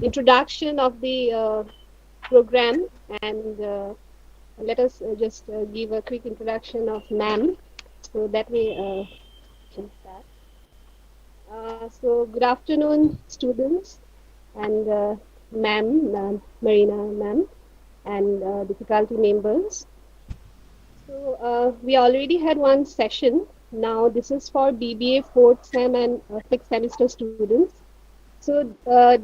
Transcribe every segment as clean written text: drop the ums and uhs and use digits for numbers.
introduction of the program, and let us just give a quick introduction of ma'am. So that way, can start. So good afternoon, students, and ma'am, Marina ma'am, and the faculty members. So we already had one session. Now this is for BBA fourth sem and sixth semester students. So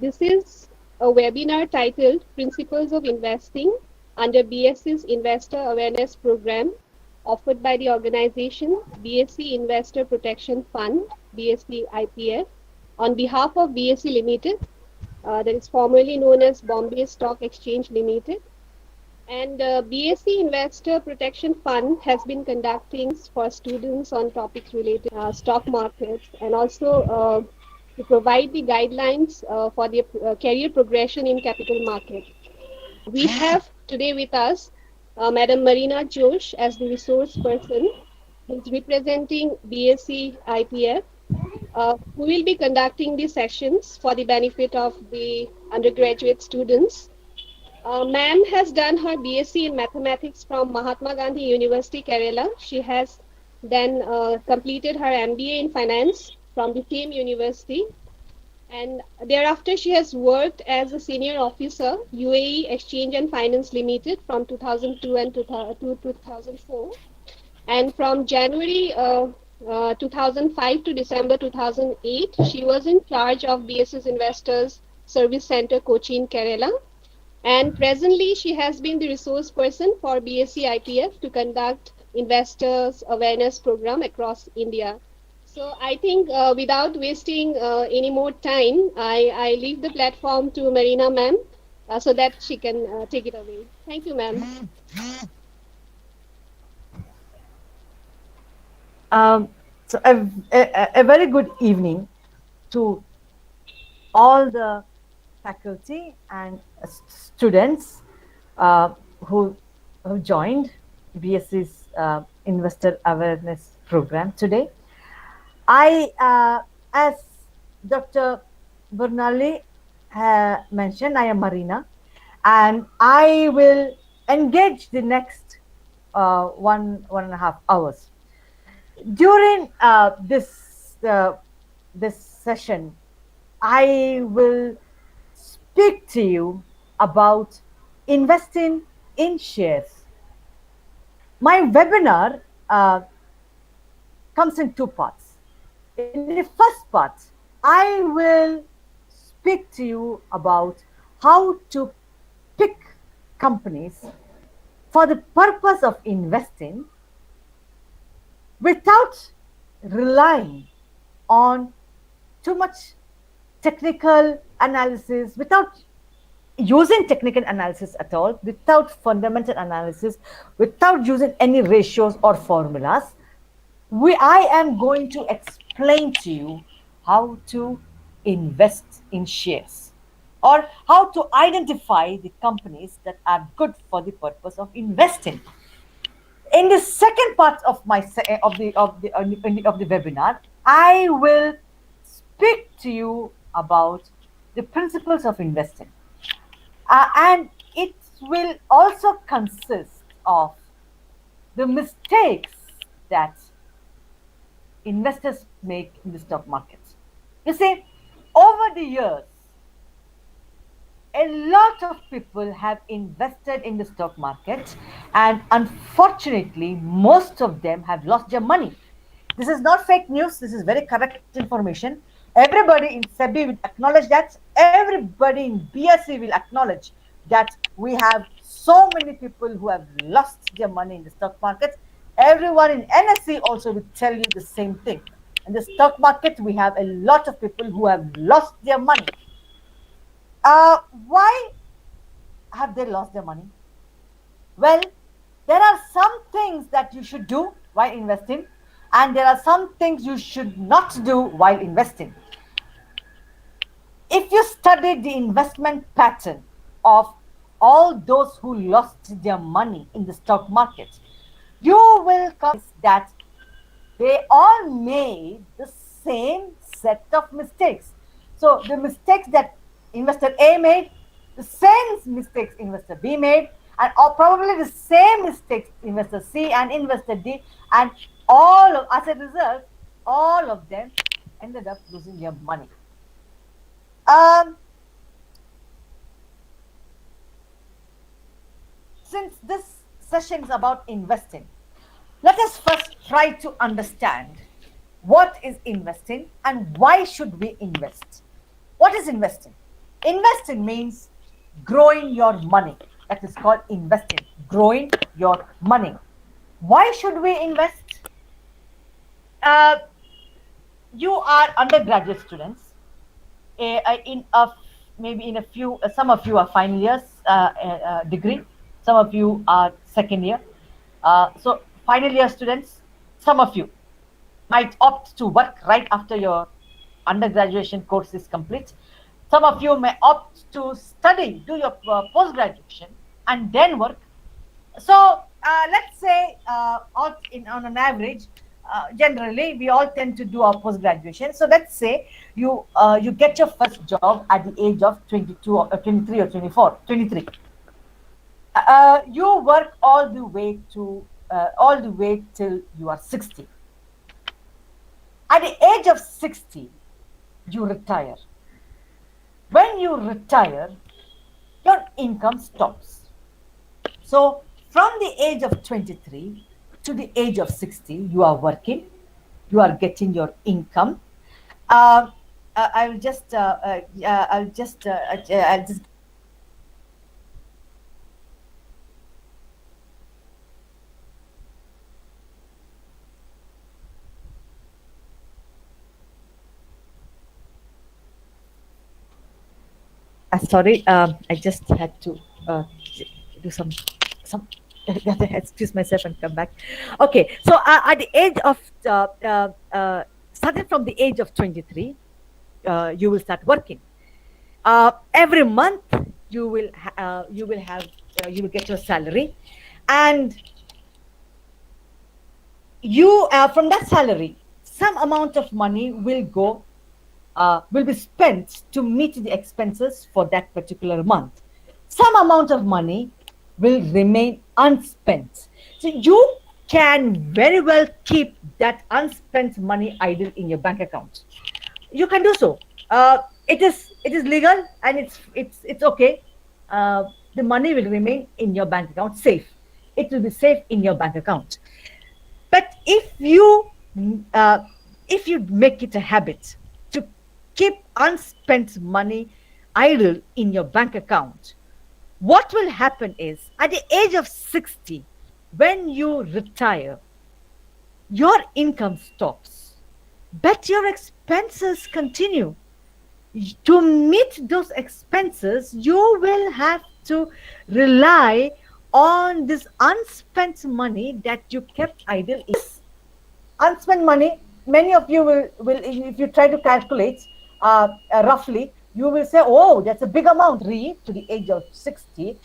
this is a webinar titled Principles of Investing under BSE's Investor Awareness Programme, offered by the organization BSE Investor Protection Fund, BSc IPF, on behalf of BSE Limited, that is formerly known as Bombay Stock Exchange Limited. And BSE Investor Protection Fund has been conducting for students on topics related stock markets, and also to provide the guidelines for the career progression in capital market. We have today with us Madam Marina Jose as the resource person, who is representing BSE IPF, who will be conducting the sessions for the benefit of the undergraduate students. Ma'am has done her BSc in mathematics from Mahatma Gandhi University, Kerala. She has then completed her MBA in finance from the same university, and thereafter she has worked as a senior officer, UAE Exchange and Finance Limited from 2002 and to 2004. And from January 2005 to December 2008, she was in charge of BSS Investors Service Center, Kochi in Kerala. And presently, she has been the resource person for BSE IPF to conduct investors awareness program across India. So I think without wasting any more time, I leave the platform to Marina ma'am so that she can take it away. Thank you, ma'am. So a very good evening to all the faculty and students who have joined BSC's Investor Awareness Program today. As Dr. Burnali mentioned, I am Marina, and I will engage the next 1.5 hours. During this session, I will speak to you about investing in shares. My webinar comes in two parts. In the first part, I will speak to you about how to pick companies for the purpose of investing without relying on too much technical analysis, without using technical analysis at all, without fundamental analysis, without using any ratios or formulas. I am going to explain to you how to invest in shares, or how to identify the companies that are good for the purpose of investing. In the second part of the webinar, I will speak to you about the principles of investing, and it will also consist of the mistakes that investors make in the stock market. You see, over the years, a lot of people have invested in the stock market, and unfortunately, most of them have lost their money. This is not fake news, this is very correct information. Everybody in SEBI will acknowledge that, everybody in BSE will acknowledge that we have so many people who have lost their money in the stock market. Everyone in NSE also will tell you the same thing. In the stock market, we have a lot of people who have lost their money. Why have they lost their money? Well, there are some things that you should do while investing, and there are some things you should not do while investing. If you study the investment pattern of all those who lost their money in the stock market, you will come that they all made the same set of mistakes. So the mistakes that investor A made, the same mistakes investor B made, and or probably the same mistakes investor C and investor D, and as a result, all of them ended up losing their money. Um, since this session is about investing, let us first try to understand what is investing and why should we invest. What is investing? Investing means growing your money. That is called investing, growing your money. Why should we invest? Uh, you are undergraduate students. In a maybe in a few, some of you are final years degree, some of you are second year. So final year students, some of you might opt to work right after your undergraduation course is complete. Some of you may opt to study, do your post graduation, and then work. So let's say on an average, generally we all tend to do our post graduation. So let's say you get your first job at the age of 22 or 23 or 24, 23. You work all the way till you are 60. At the age of 60, you retire. When you retire, your income stops. So from the age of 23 to the age of 60, you are working, you are getting your income. Uh, I'll just sorry, I just had to do some excuse myself and come back. Okay, so at the age of starting from the age of 23, you will start working. Every month you will get your salary, and you from that salary, some amount of money will be spent to meet the expenses for that particular month. Some amount of money will remain unspent. So you can very well keep that unspent money idle in your bank account. You can do so. It is legal, and it's okay. The money will remain in your bank account safe. It will be safe in your bank account. But uh, if you make it a habit to keep unspent money idle in your bank account, what will happen is at the age of 60, when you retire, your income stops, but your expenses continue. To meet those expenses, you will have to rely on this unspent money that you kept idle. Unspent money, many of you will if you try to calculate roughly, you will say, oh, that's a big amount. To the age of 60,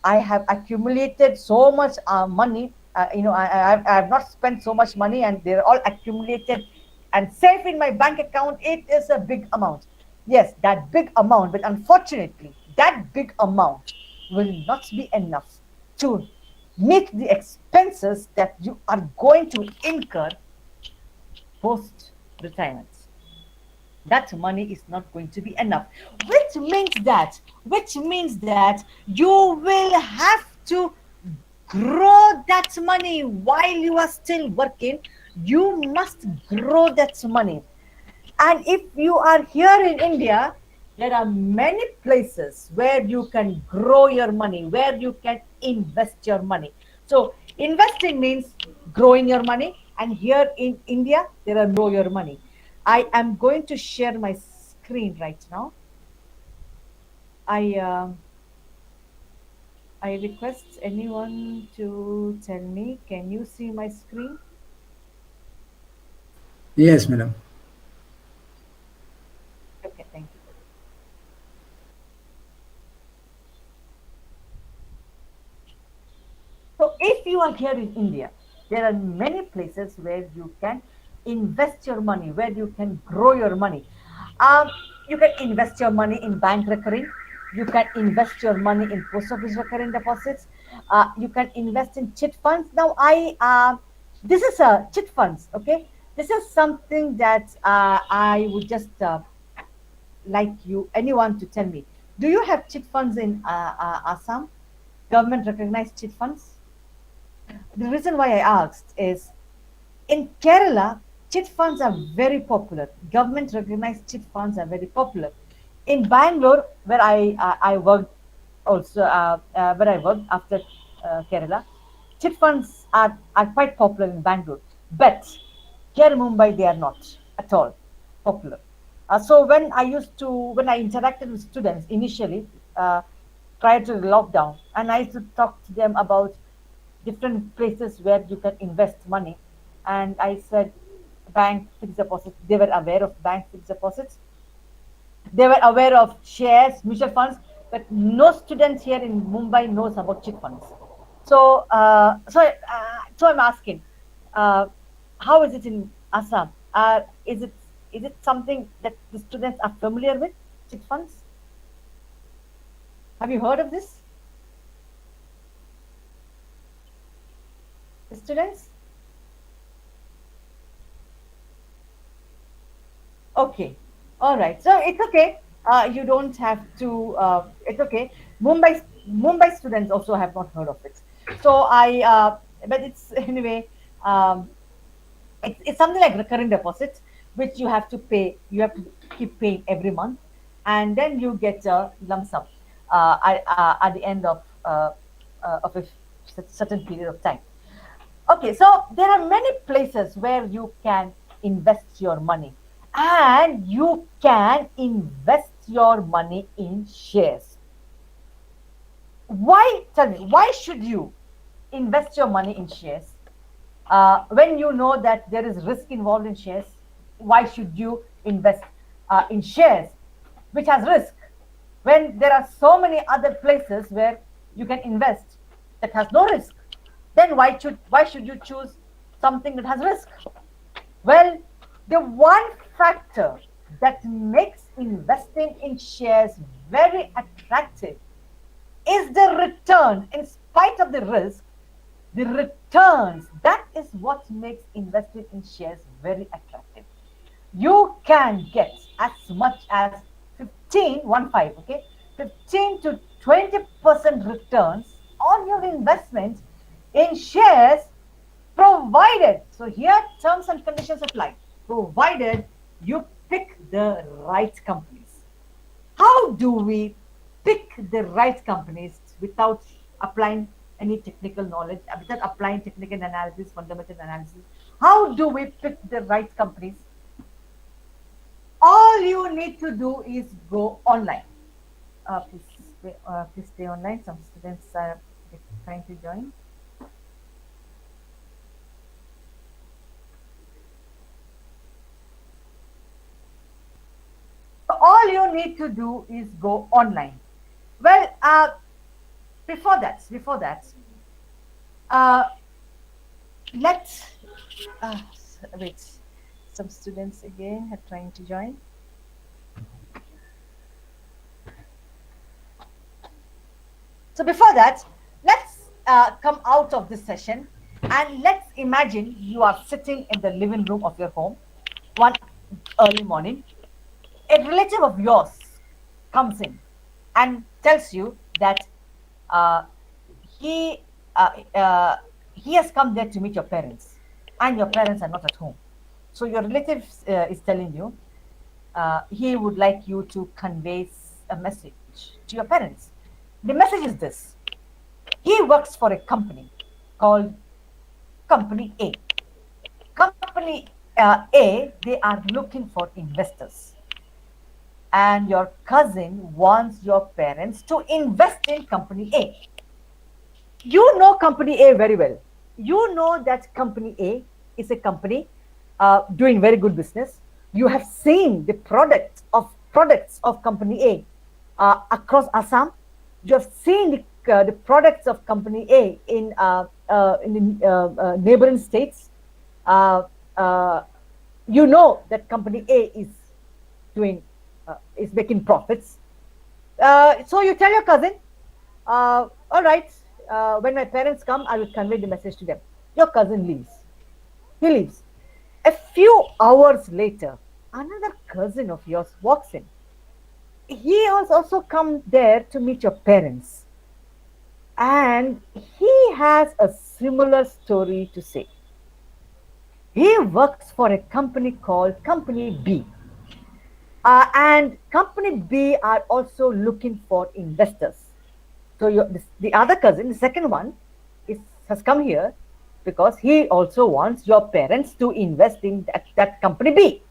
I have accumulated so much money. I have not spent so much money, and they're all accumulated and safe in my bank account. It is a big amount. Yes, that big amount, but unfortunately, that big amount will not be enough to meet the expenses that you are going to incur post retirement. That money is not going to be enough, which means that you will have to grow that money while you are still working. You must grow that money. And if you are here in India, there are many places where you can grow your money, where you can invest your money. So investing means growing your money, and here in India, there are grow your money. I am going to share my screen right now. I I request anyone to tell me, can you see my screen? Yes, madam. Okay, thank you. So if you are here in India, there are many places where you can invest your money, where you can grow your money. Um, you can invest your money in bank recurring. You can invest your money in post office recurring deposits. You can invest in chit funds. Now, this is a chit funds. Okay, this is something that I would just like you, anyone, to tell me. Do you have chit funds in Assam? Government recognized chit funds. The reason why I asked is in Kerala, chit funds are very popular. Government recognized chit funds are very popular. In Bangalore, where I worked also, where I worked after Kerala, chit funds are quite popular in Bangalore. But here in Mumbai, they are not at all popular. So when I interacted with students initially, prior to the lockdown, and I used to talk to them about different places where you can invest money. And I said, bank fixed deposits. They were aware of bank fixed deposits. They were aware of shares, mutual funds, but no students here in Mumbai knows about chit funds. So I'm asking, uh, how is it in Assam? Is it something that the students are familiar with? Chit funds? Have you heard of this, the students? Okay. All right. So it's okay. You don't have to. It's okay. Mumbai students also have not heard of it. So but it's anyway. Um, it's something like recurring deposits, which you have to pay. You have to keep paying every month, and then you get a lump sum at the end of a certain period of time. Okay, so there are many places where you can invest your money, and you can invest your money in shares. Why, tell me, why should you invest your money in shares when you know that there is risk involved in shares? Why should you invest in shares which has risk when there are so many other places where you can invest that has no risk? Then why should you choose something that has risk? Well, the one factor that makes investing in shares very attractive is the return. In spite of the risk, the returns, that is what makes investing in shares very attractive. You can get as much as 15, okay, 15 to 20% returns on your investment in shares, provided, so here terms and conditions apply, provided you pick the right companies. How do we pick the right companies without applying any technical knowledge, without applying technical analysis, fundamental analysis? How do we pick the right companies? All you need to do is go online. Please stay online. Some students are trying to join. So all you need to do is go online. Well, before that, uh, let's wait. Some students again are trying to join. So before that, let's come out of this session and let's imagine you are sitting in the living room of your home one early morning. A relative of yours comes in and tells you that uh, he he has come there to meet your parents, and your parents are not at home. So your relative is telling you he would like you to convey a message to your parents. The message is this: he works for a company called Company A. Company A, they are looking for investors, and your cousin wants your parents to invest in Company A. You know Company A very well. You know that Company A is a company doing very good business. You have seen the products of Company A across Assam. You have seen the products of Company A in neighboring states. Uh, uh, you know that Company A is doing is making profits. So you tell your cousin, all right, when my parents come, I will convey the message to them. Your cousin leaves. He leaves. A few hours later, another cousin of yours walks in. He has also come there to meet your parents. And he has a similar story to say. He works for a company called Company B. And Company B are also looking for investors. So the other cousin, the second one, has come here because he also wants your parents to invest in that Company B.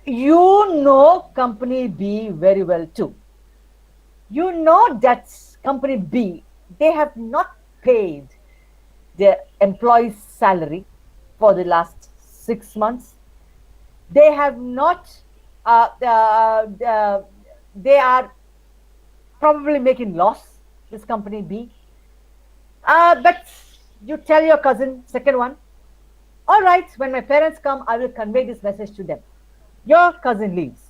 You know Company B very well too. You know that Company B, they have not paid their employees' salary for the last 6 months. They have not, they are probably making loss, this Company B. But you tell your cousin, second one, all right, when my parents come, I will convey this message to them. Your cousin leaves.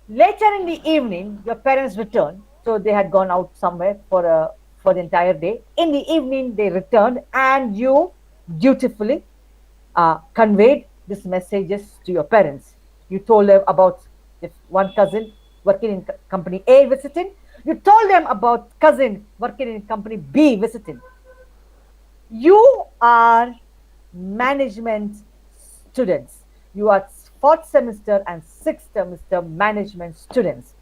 Later in the evening, your parents return. So they had gone out somewhere for the entire day. In the evening, they returned, and you dutifully conveyed these messages to your parents. You told them about if one cousin working in company A visiting. You told them about cousin working in company B visiting. You are management students. You are fourth semester and sixth semester management students.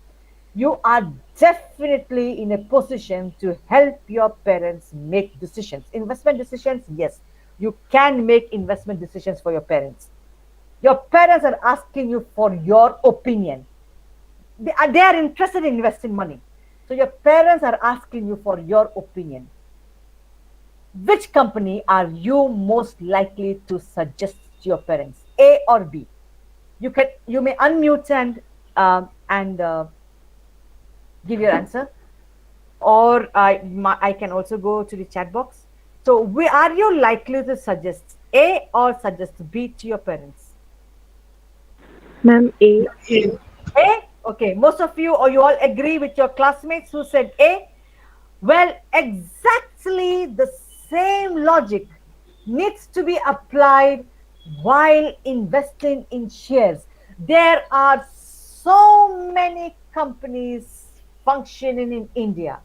You are definitely in a position to help your parents make decisions. Investment decisions, yes. You can make investment decisions for your parents. Your parents are asking you for your opinion. They are interested in investing money. So your parents are asking you for your opinion. Which company are you most likely to suggest to your parents, A or B? You may unmute and give your answer, or I can also go to the chat box. So, are you likely to suggest A or suggest B to your parents? Ma'am, A. A. Okay, most of you, or you all agree with your classmates who said A. Well, exactly the same logic needs to be applied while investing in shares. There are so many companies functioning in India.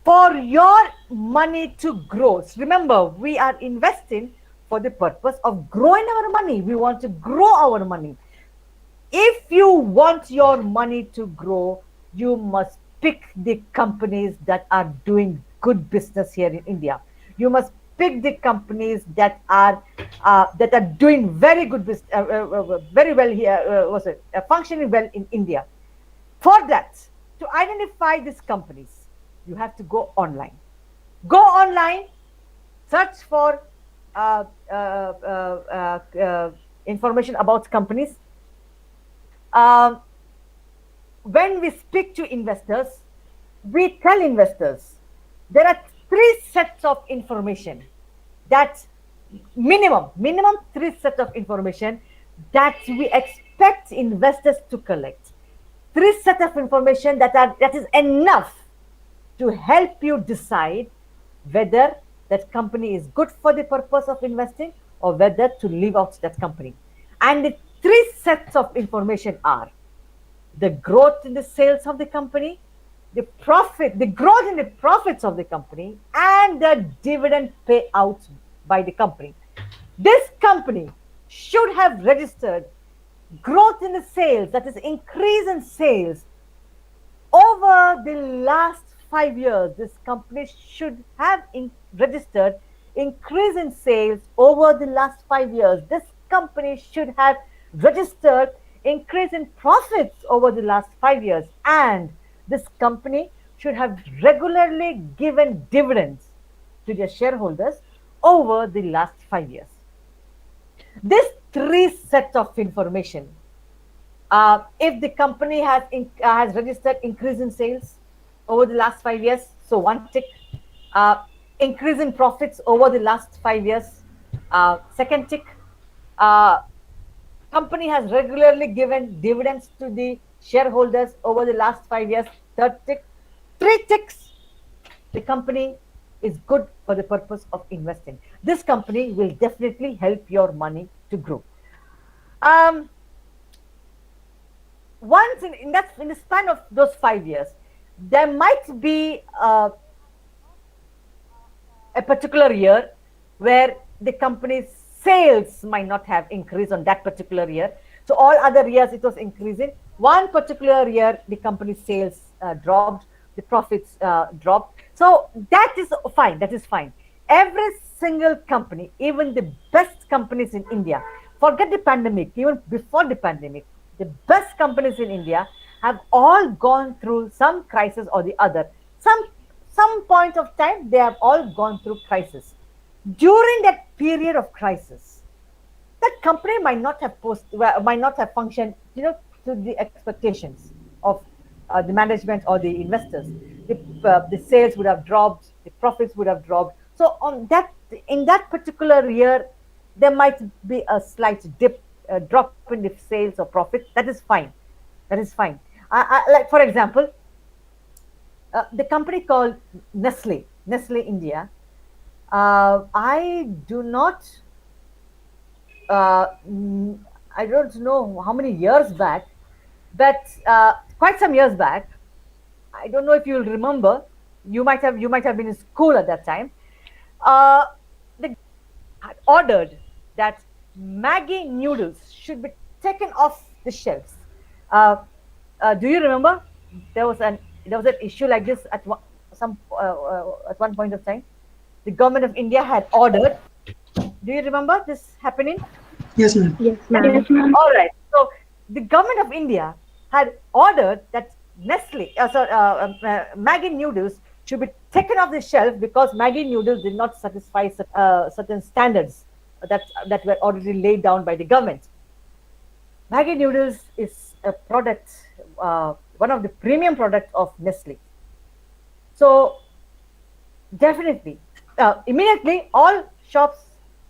For your money to grow, remember, we are investing for the purpose of growing our money. We want to grow our money. If you want your money to grow, you must pick the companies that are doing good business here in India. You must pick the companies that are doing very good business, very well here. Was it functioning well in India? For that, to identify these companies, you have to go online. Go online, search for uh, uh, information about companies. Um, when we speak to investors, we tell investors there are three sets of information that minimum three sets of information that we expect investors to collect. Three sets of information that is enough to help you decide whether that company is good for the purpose of investing or whether to leave out that company. And the three sets of information are the growth in the sales of the company, the growth in the profits of the company, and the dividend payouts by the company. This company should have registered growth in the sales, that is, increase in sales over the last 5 years. This company should have registered increase in sales over the last 5 years. This company should have registered increase in profits over the last 5 years. And this company should have regularly given dividends to their shareholders over the last 5 years. This three sets of information, if the company has registered increase in sales over the last 5 years, so one tick. Increase in profits over the last 5 years, second tick. Uh, company has regularly given dividends to the shareholders over the last 5 years. Third tick, three ticks. The company is good for the purpose of investing. This company will definitely help your money to grow. Um, Once in the span of those 5 years, there might be a particular year where the company's sales might not have increased on that particular year. So all other years it was increasing. One particular year, the company's sales dropped, the profits dropped. So that is fine. That is fine. Every single company, even the best companies in India, forget the pandemic, even before the pandemic, the best companies in India have all gone through some crisis or the other. Some point of time they have all gone through crisis. During that period of crisis, that company might not have functioned, to the expectations of the management or the investors. The sales would have dropped, the profits would have dropped. So on that, in that particular year, there might be a slight drop in the sales or profit. That is fine. That is fine. Like for example, the company called Nestle India. I do not uh, mm, I don't know how many years back, but quite some years back. I don't know if you'll remember. You might have been in school at that time. Uh, the had ordered that Maggie noodles should be taken off the shelves. Uh, do you remember? There was an issue like this at one point of time. The government of India had ordered. Do you remember this happening? Yes, ma'am. Yes, Yes, ma'am. ma'am. All right. So the government of India had ordered that Maggi noodles should be taken off the shelf because Maggi noodles did not satisfy certain standards that were already laid down by the government. Maggi noodles is a product, one of the premium products of Nestle. So definitely, immediately all shops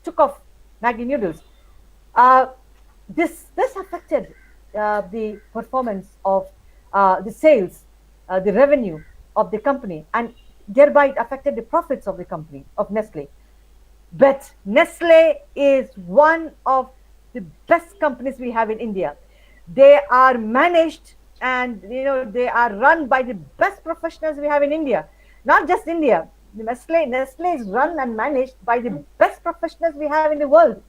took off Maggi noodles. Uh, this affected the performance of the sales, the revenue of the company, and thereby it affected the profits of the company of Nestle. But Nestle is one of the best companies we have in India. They are managed and they are run by the best professionals we have in India. Not just India. Nestle is run and managed by the best professionals we have in the world.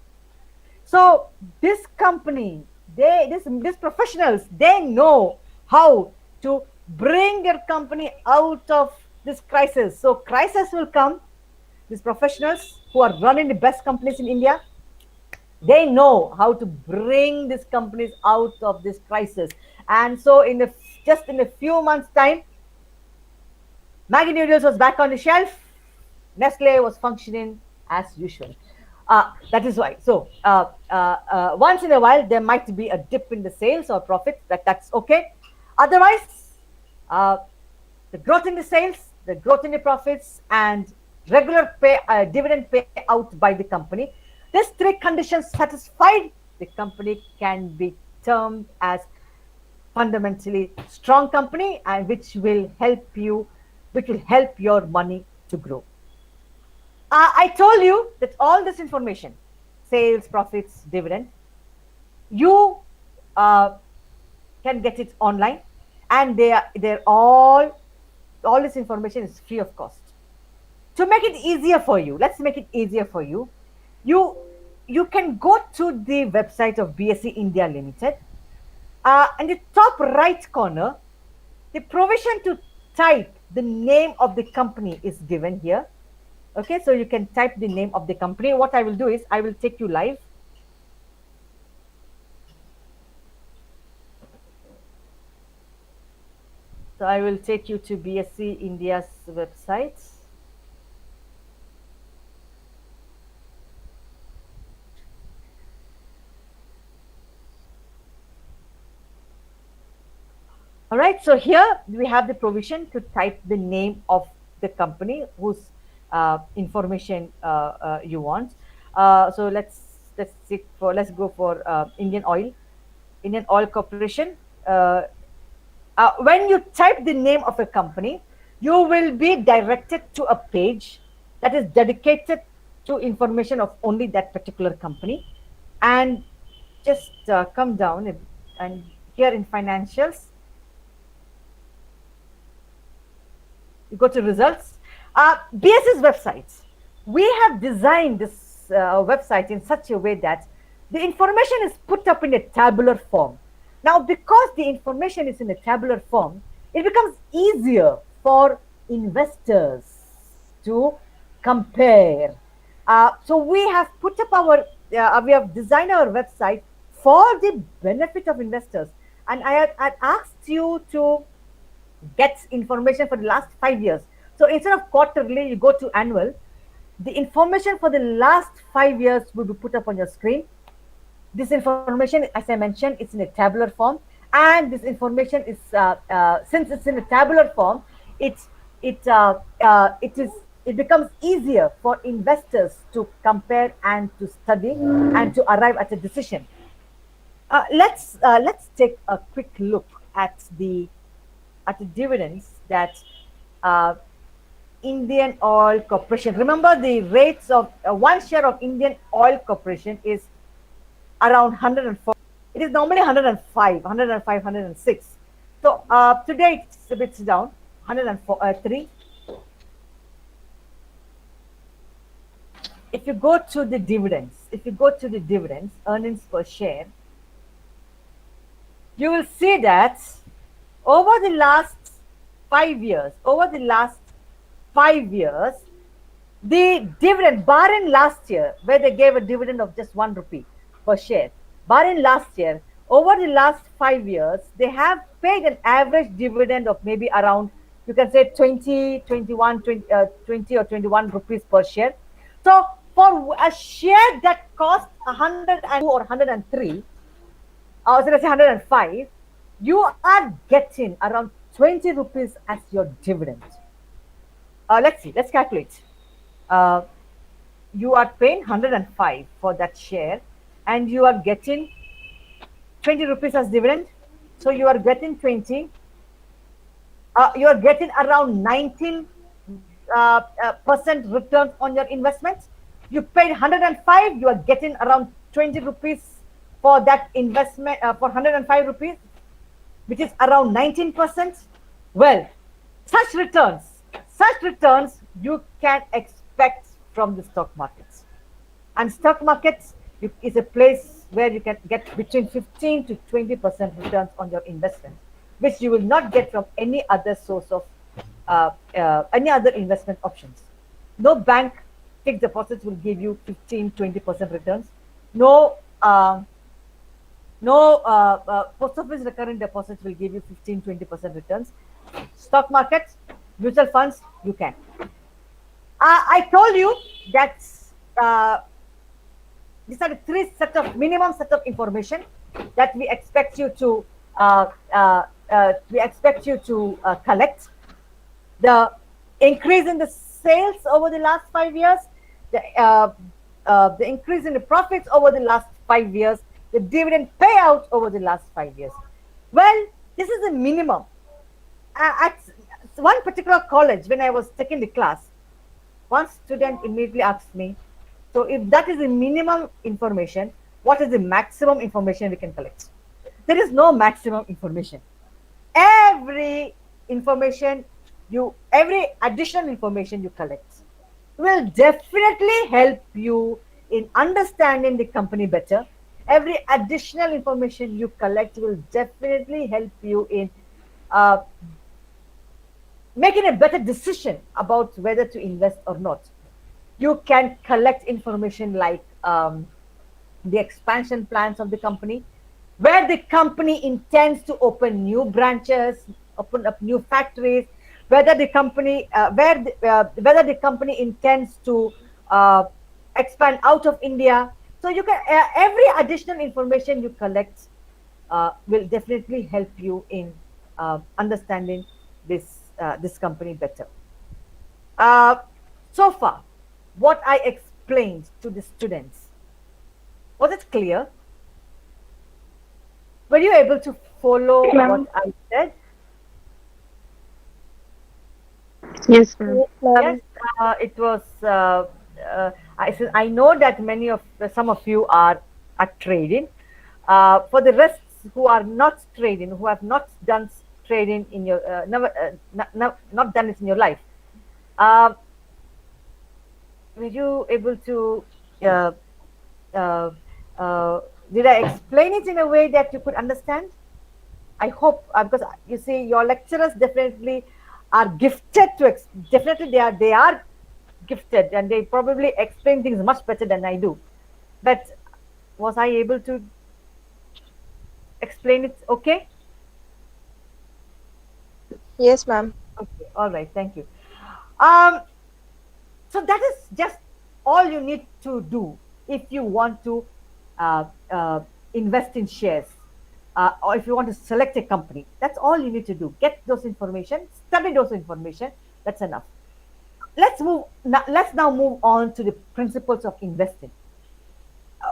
So this company, these professionals, they know how to bring their company out of this crisis. So crisis will come. These professionals who are running the best companies in India, they know how to bring these companies out of this crisis. And so just in a few months' time, Maggi noodles was back on the shelf. Nestle was functioning as usual. That is why. So once in a while there might be a dip in the sales or profit. That's okay. Otherwise, uh, the growth in the sales, the growth in the profits, and regular dividend payout by the company. These three conditions satisfied, the company can be termed as fundamentally strong company and which will help your money to grow. I told you that all this information, sales, profits, dividend, you uh, can get it online, and they're all this information is free of cost. To make it easier for you, let's make it easier for you. You you can go to the website of BSE India Limited. In the top right corner, the provision to type the name of the company is given here. Okay, so you can type the name of the company. What I will do is I will take you live. So I will take you to BSE India's website. All right, so here we have the provision to type the name of the company whose information you want. So let's let's go for Indian Oil Corporation. Uh, when you type the name of a company, you will be directed to a page that is dedicated to information of only that particular company. And just come down and here in financials, you go to results. BS's websites. We have designed this website in such a way that the information is put up in a tabular form. Now, because the information is in a tabular form, it becomes easier for investors to compare. So we have designed our website for the benefit of investors. And I asked you to gets information for the last 5 years. So instead of quarterly, you go to annual. The information for the last 5 years will be put up on your screen. This information, as I mentioned, it's in a tabular form, and this information is since it's in a tabular form, it it it is it becomes easier for investors to compare and to study and to arrive at a decision. Let's take a quick look at the dividends that uh, Indian Oil Corporation. Remember, the rates of one share of Indian Oil Corporation is around 104. It is normally 105, 105, 106. So today it's a bit down, 103. If you go to the dividends, earnings per share, you will see that over the last 5 years, the dividend, barring last year, where they gave a dividend of just 1 rupee per share, barring last year, over the last 5 years, they have paid an average dividend of maybe around, you can say 20, 21, 20, 20 or 21 rupees per share. So for a share that cost 102 or 103, or let's say 105, you are getting around 20 rupees as your dividend. Let's calculate. Uh, you are paying 105 for that share, and you are getting 20 rupees as dividend. So you are getting 20. You are getting around 19 percent return on your investment. You paid 105, you are getting around 20 rupees for that investment for 105 rupees, which is around 19%. Well, such returns, such returns you can expect from the stock markets. And stock markets is a place where you can get between 15 to 20% returns on your investment, which you will not get from any other source of any other investment options. No bank fixed deposits will give you 15-20% returns. No post office recurring deposits will give you 15-20% returns. Stock markets, mutual funds, you can. I told you that uh, these are the three minimum set of information that uh, we expect you to collect. The increase in the sales over the last 5 years, the increase in the profits over the last 5 years, the dividend payout over the last 5 years. Well, this is a minimum. At one particular college, when I was taking the class, one student immediately asked me, so if that is the minimum information, what is the maximum information we can collect? There is no maximum information. Every information every additional information you collect will definitely help you in understanding the company better. Every additional information you collect will definitely help you in uh, making a better decision about whether to invest or not. You can collect information like the expansion plans of the company, where the company intends to open new branches, open up new factories, whether the company whether the company intends to uh, expand out of India. So you can every additional information you collect will definitely help you in understanding this company better. Uh, so far, what I explained to the students Was it clear? Were you able to follow what Ma'am. I said? Yes, ma'am. Yes, Yes, ma'am. it was. I know that some of you are trading. For the rest who are not trading, who have not done trading in your never not done it in your life, uh, were you able to? Uh, uh, uh, did I explain it in a way that you could understand? I hope because you see your lecturers definitely are gifted to definitely they are gifted and they probably explain things much better than I do. But was I able to explain it okay? Yes, ma'am. Okay, all right, thank you. Um, so that is just all you need to do if you want to uh, uh, invest in shares or if you want to select a company. That's all you need to do. Get those information, study those information. That's enough. Let's now move on to the principles of investing.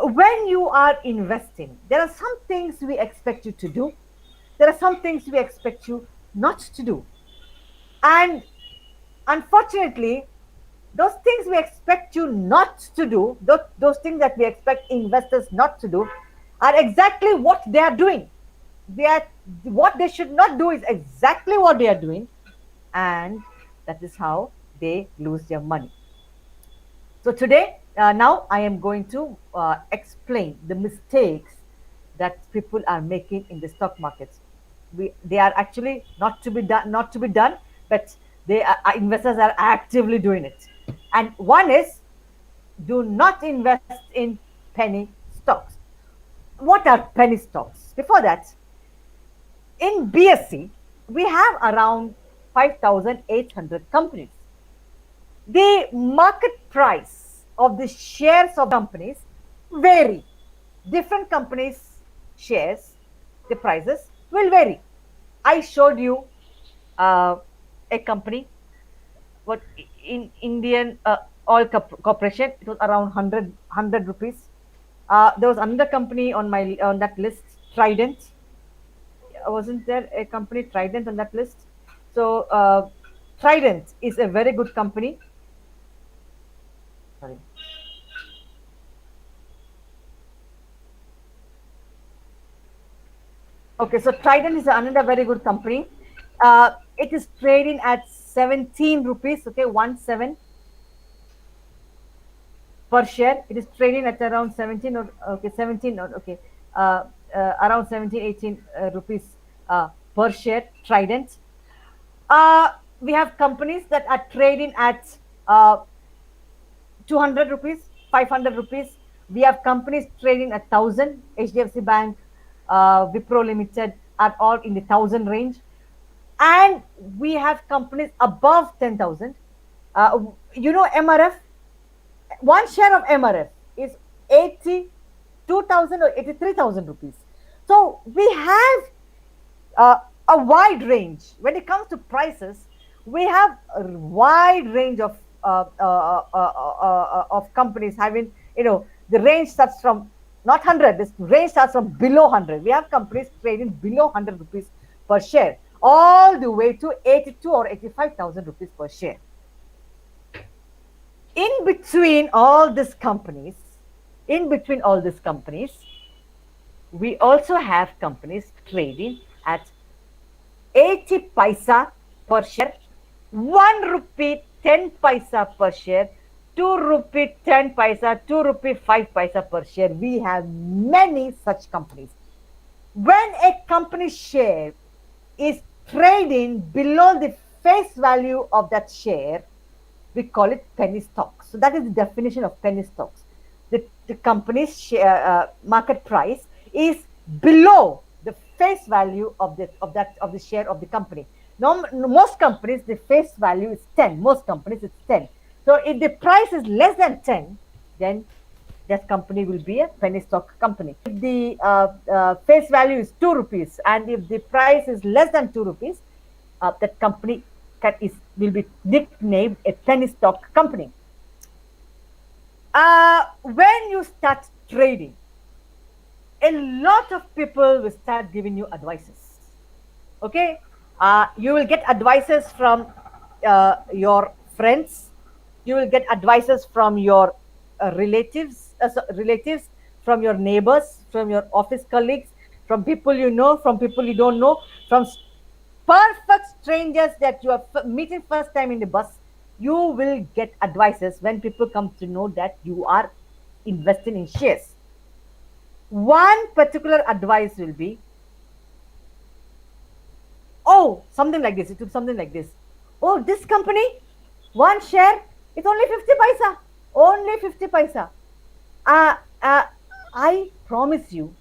When you are investing, there are some things we expect you to do. There are some things we expect you not to do. And unfortunately, those things we expect you not to do, those things that we expect investors not to do, are exactly what they are doing. They are what they should not do is exactly what they are doing, and that is how they lose their money. So today, now I am going to explain the mistakes that people are making in the stock markets. They are actually not to be done, but investors are actively doing it. And one is, do not invest in penny stocks. What are penny stocks? Before that, in BSc, we have around 5,800 companies. The market price of the shares of companies vary. Different companies shares, the prices will vary. I showed you uh, a company, what in Indian Oil Corporation. It was around 100 rupees. There was another company on that list, Trident. Wasn't there a company Trident on that list? So Trident is a very good company. Sorry. Okay, so Trident is another very good company. It is trading at 17 rupees. Okay, 1 7 per share. It is trading at around 17 or okay 17 or okay around 17 18 rupees per share. Trident. We have companies that are trading at 200 rupees, 500 rupees. We have companies trading at 1,000. HDFC Bank, Wipro Limited are all in the 1,000 range. And we have companies above 10,000. MRF, one share of MRF is 82,000 or 83,000 rupees. So we have a wide range. When it comes to prices, we have a wide range of companies having, the range starts from not 100, this range starts from below 100. We have companies trading below 100 rupees per share, all the way to 82 or 85,000 rupees per share. In between all these companies, in between all these companies, we also have companies trading at 80 paisa per share, 1 rupee 10 paisa per share, 2 rupee 10 paisa, 2 rupee 5 paisa per share. We have many such companies. When a company share is trading below the face value of that share, we call it penny stocks. So that is the definition of penny stocks. The company's share, market price is below the face value of the share of the company. Now, most companies the face value is 10. Most companies it's 10. So if the price is less than 10, then that company will be a penny stock company. If the face value is 2 rupees and if the price is less than 2 rupees, that company will be nicknamed a penny stock company. When you start trading, a lot of people will start giving you advices. Okay, you will get advices from your friends. You will get advices from your relatives, from your neighbors, from your office colleagues, from people you know, from people you don't know, from perfect strangers that you are meeting first time in the bus. You will get advices when people come to know that you are investing in shares. One particular advice will be, oh, something like this. It took something like this. Oh, this company, one share, it's only 50 paisa. Only 50 paisa. Uh, uh, I promise you,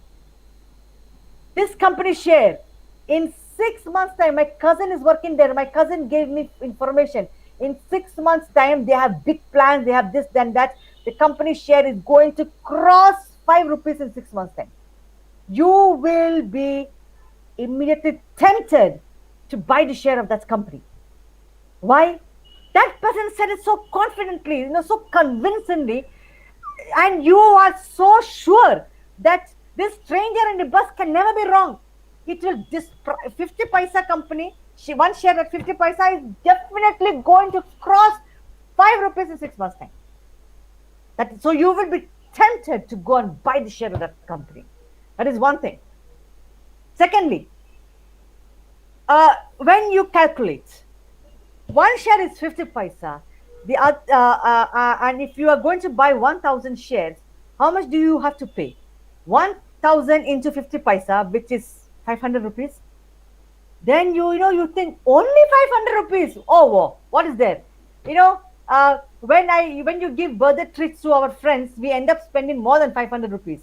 this company share in 6 months' time, my cousin is working there. My cousin gave me information. In 6 months' time, they have big plans, they have this, then that. The company share is going to cross 5 rupees in 6 months' time. You will be immediately tempted to buy the share of that company. Why? That person said it so confidently, so convincingly, and you are so sure that this stranger in the bus can never be wrong. It will, this 50 paisa company, one share at 50 paisa is definitely going to cross 5 rupees in 6 months' time. So you will be tempted to go and buy the share of that company. That is one thing. Secondly, when you calculate, one share is 50 paisa. And if you are going to buy 1,000 shares, how much do you have to pay? 1,000 into 50 paisa, which is 500 rupees. Then you think only 500 rupees. Oh, whoa, what is there? When you give birthday treats to our friends, we end up spending more than 500 rupees.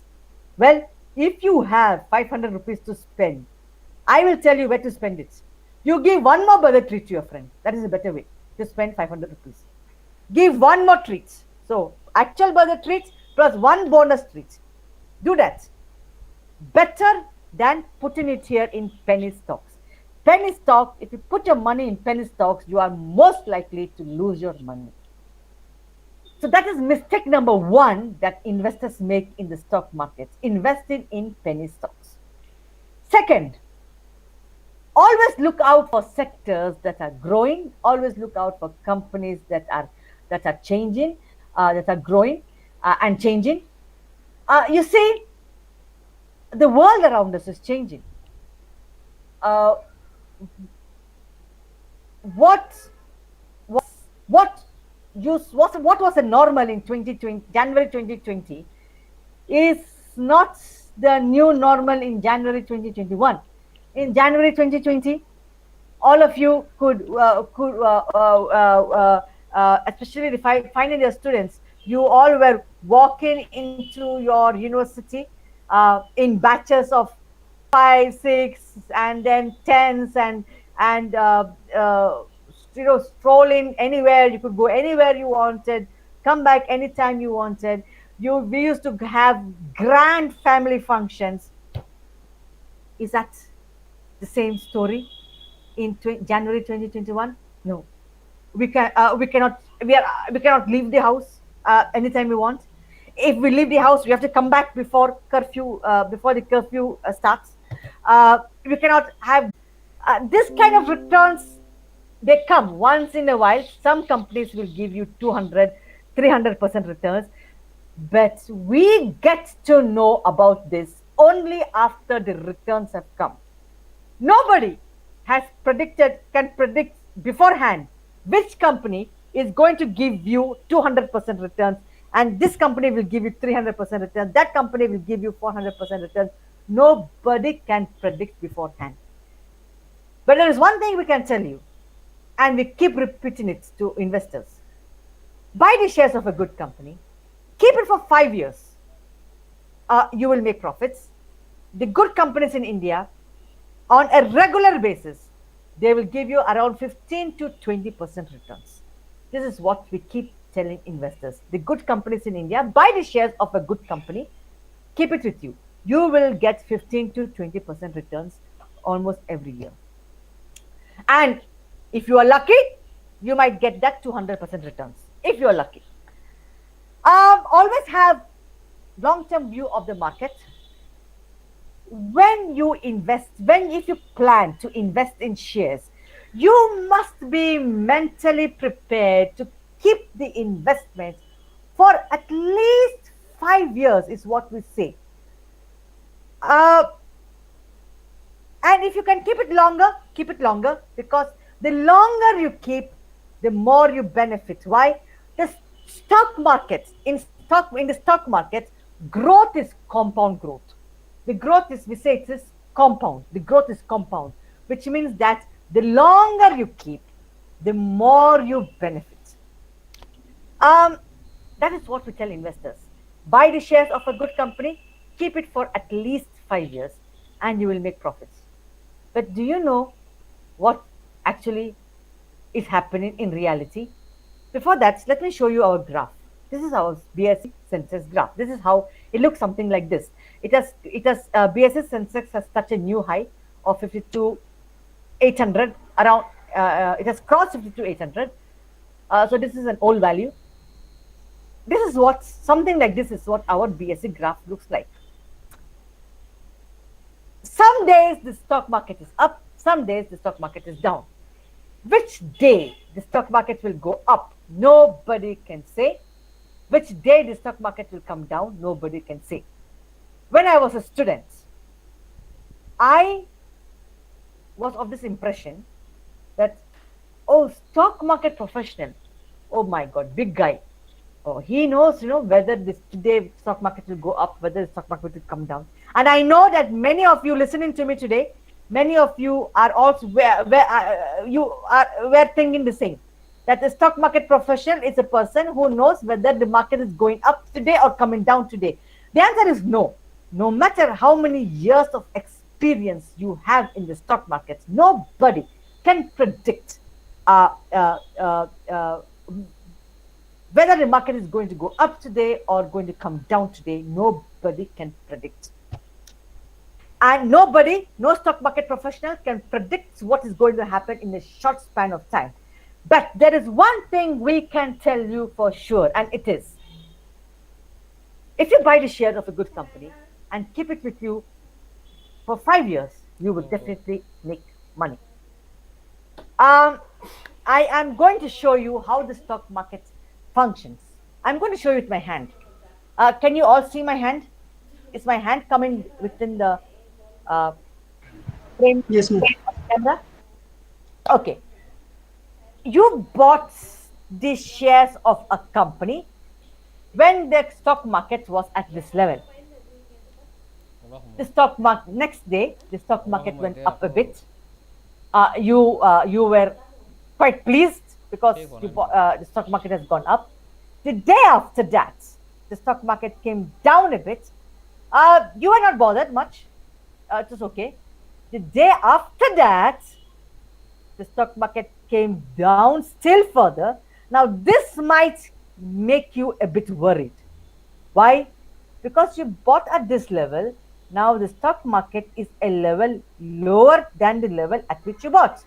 Well, if you have 500 rupees to spend, I will tell you where to spend it. You give one more birthday treat to your friend. That is a better way to spend 500 rupees. Give one more treat. So, actual birthday treat plus one bonus treat. Do that. Better than putting it here in penny stocks. Penny stock, if you put your money in penny stocks, you are most likely to lose your money. So that is mistake number one that investors make in the stock market, investing in penny stocks. Second, always look out for sectors that are growing. Always look out for companies that are changing, that are growing and changing. You see, the world around us is changing. Uh, what what what was a normal in 2020, January 2020, is not the new normal in January 2021. In January 2020, all of you especially the final year students, you all were walking into your university in batches of 5, 6, and then 10s, and strolling anywhere. You could go anywhere you wanted, come back anytime you wanted. We used to have grand family functions. Is that the same story in January 2021? No, we cannot leave the house anytime we want. If we leave the house, we have to come back before the curfew starts. We cannot have this kind of returns. They come once in a while. Some companies will give you 200, 300% returns, but we get to know about this only after the returns have come. Nobody can predict beforehand which company is going to give you 200% returns, and this company will give you 300% returns, that company will give you 400% returns. Nobody can predict beforehand. But there is one thing we can tell you, and we keep repeating it to investors. Buy the shares of a good company, keep it for 5 years. You will make profits. The good companies in India, on a regular basis, they will give you around 15 to 20% returns. This is what we keep telling investors. The good companies in India, buy the shares of a good company, keep it with you. You will get 15 to 20% returns almost every year. And if you are lucky, you might get that 200% returns. If you are lucky. Always have long-term view of the market. when you invest, when if you plan to invest in shares, you must be mentally prepared to keep the investment for at least 5 years, is what we say. Uh, and if you can keep it longer, because the longer you keep, the more you benefit. Why? The stock market, in the stock market, growth is compound growth. The growth is, we say, it is compound. The growth is compound, which means that the longer you keep, the more you benefit. um that is what we tell investors. Buy the shares of a good company, keep it for at least 5 years, and you will make profits. But do you know what actually is happening in reality? Before that, let me show you our graph. This is our BSc Census Graph. This is how it looks, something like this. BSc Census has touched a new high of 52,800 around. It has crossed 52,800. So this is an old value. This is what something like this is what our BSc graph looks like. Some days the stock market is up, some days the stock market is down. Which day the stock market will go up, nobody can say. Which day the stock market will come down, nobody can say. When I was a student, I was of this impression that, oh, stock market professional, oh my God, big guy. Oh, he knows, whether this today stock market will go up, whether the stock market will come down. And I know that many of you listening to me today, many of you are also were thinking the same, that the stock market professional is a person who knows whether the market is going up today or coming down today. The answer is no. No matter how many years of experience you have in the stock market, nobody can predict uh, uh, uh, uh, whether the market is going to go up today or going to come down today. Nobody can predict. And nobody, no stock market professional can predict what is going to happen in a short span of time. But there is one thing we can tell you for sure, and it is, if you buy the share of a good company and keep it with you for 5 years, you will definitely make money. Um, I am going to show you how the stock market functions. I'm going to show you with my hand. Can you all see my hand? Is my hand coming within the uh, frame Yes, ma'am. of the camera? Okay. You bought the shares of a company when the stock market was at this level. The stock market, next day, the stock market went up a bit. You were quite pleased because the stock market has gone up. The day after that, the stock market came down a bit. You were not bothered much. It was okay. The day after that, the stock market came down still further. Now, this might make you a bit worried. Why? Because you bought at this level. Now, the stock market is a level lower than the level at which you bought.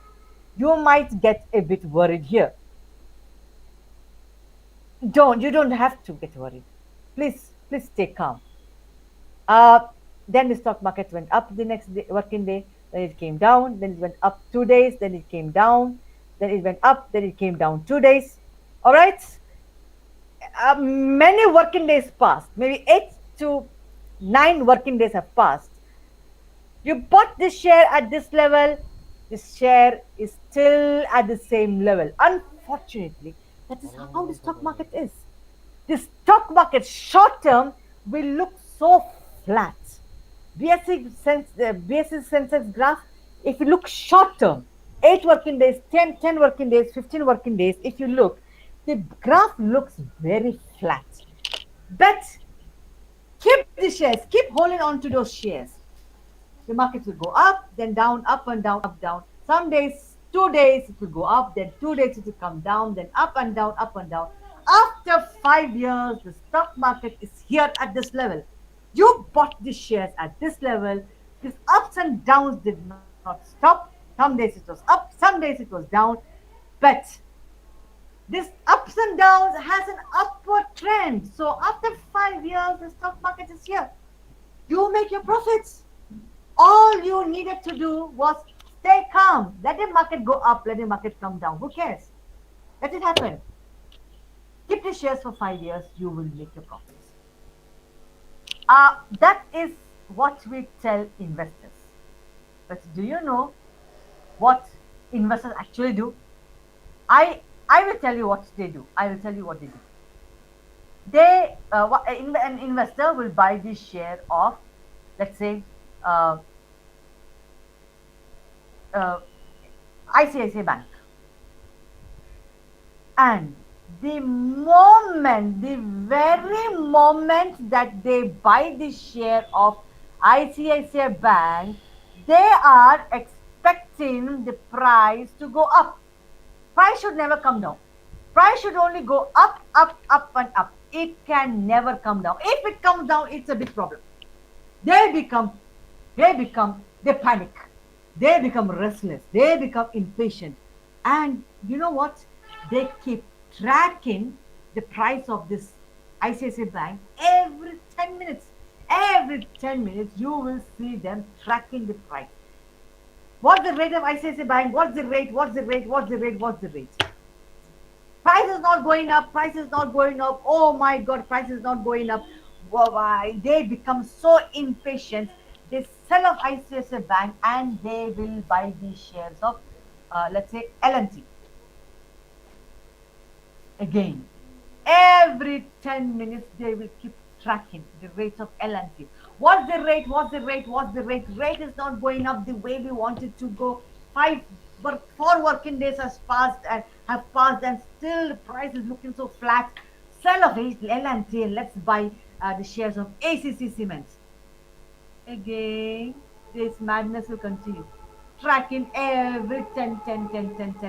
You might get a bit worried here. You don't have to get worried. Please stay calm. Uh, then the stock market went up the next day, working day, then it came down, then it went up 2 days, then it came down, then it went up, then it came down 2 days. All right. Many working days passed, maybe 8 to 9 working days have passed. You bought this share at this level, this share is still at the same level. Unfortunately, that is how the stock market is. The stock market short term will look so flat. BSc Census Graph, if you look short term, 8 working days, 10 working days, 15 working days, if you look, the graph looks very flat. But keep the shares, keep holding on to those shares. The market will go up, then down, up and down, up, down. Some days, 2 days, it will go up, then 2 days it will come down, then up and down, up and down. After 5 years, the stock market is here at this level. You bought the shares at this level. These ups and downs did not stop. Some days it was up, some days it was down. But this ups and downs has an upward trend. So after 5 years, the stock market is here. You make your profits. All you needed to do was stay calm. Let the market go up, let the market come down. Who cares? Let it happen. Keep the shares for 5 years, you will make your profits. That is what we tell investors. But do you know what investors actually do? I will tell you what they do. I will tell you what they do. An investor will buy the share of, let's say, uh, uh, ICICI Bank, and the very moment that they buy the share of ICICI Bank, they are expecting the price to go up. Price should never come down. Price should only go up, up, up, and up. It can never come down. If it comes down, it's a big problem. They become, they panic. They become restless. They become impatient. And you know what? They keep tracking the price of this ICICI Bank every 10 minutes. Every 10 minutes, you will see them tracking the price. What's the rate of ICICI Bank? What's the rate? What's the rate? What's the rate? What's the rate? Price is not going up. Price is not going up. Oh my God, price is not going up. Why? They become so impatient. They sell off ICICI Bank and they will buy the shares of, let's say, L&T. Again, every 10 minutes they will keep tracking the rates of L&T. What's the rate? What's the rate? What's the rate? Rate is not going up the way we want it to go. Four working days has passed and have passed, and still the price is looking so flat. Sell off L&T and let's buy the shares of ACC Cements. Again, this madness will continue. Tracking every 10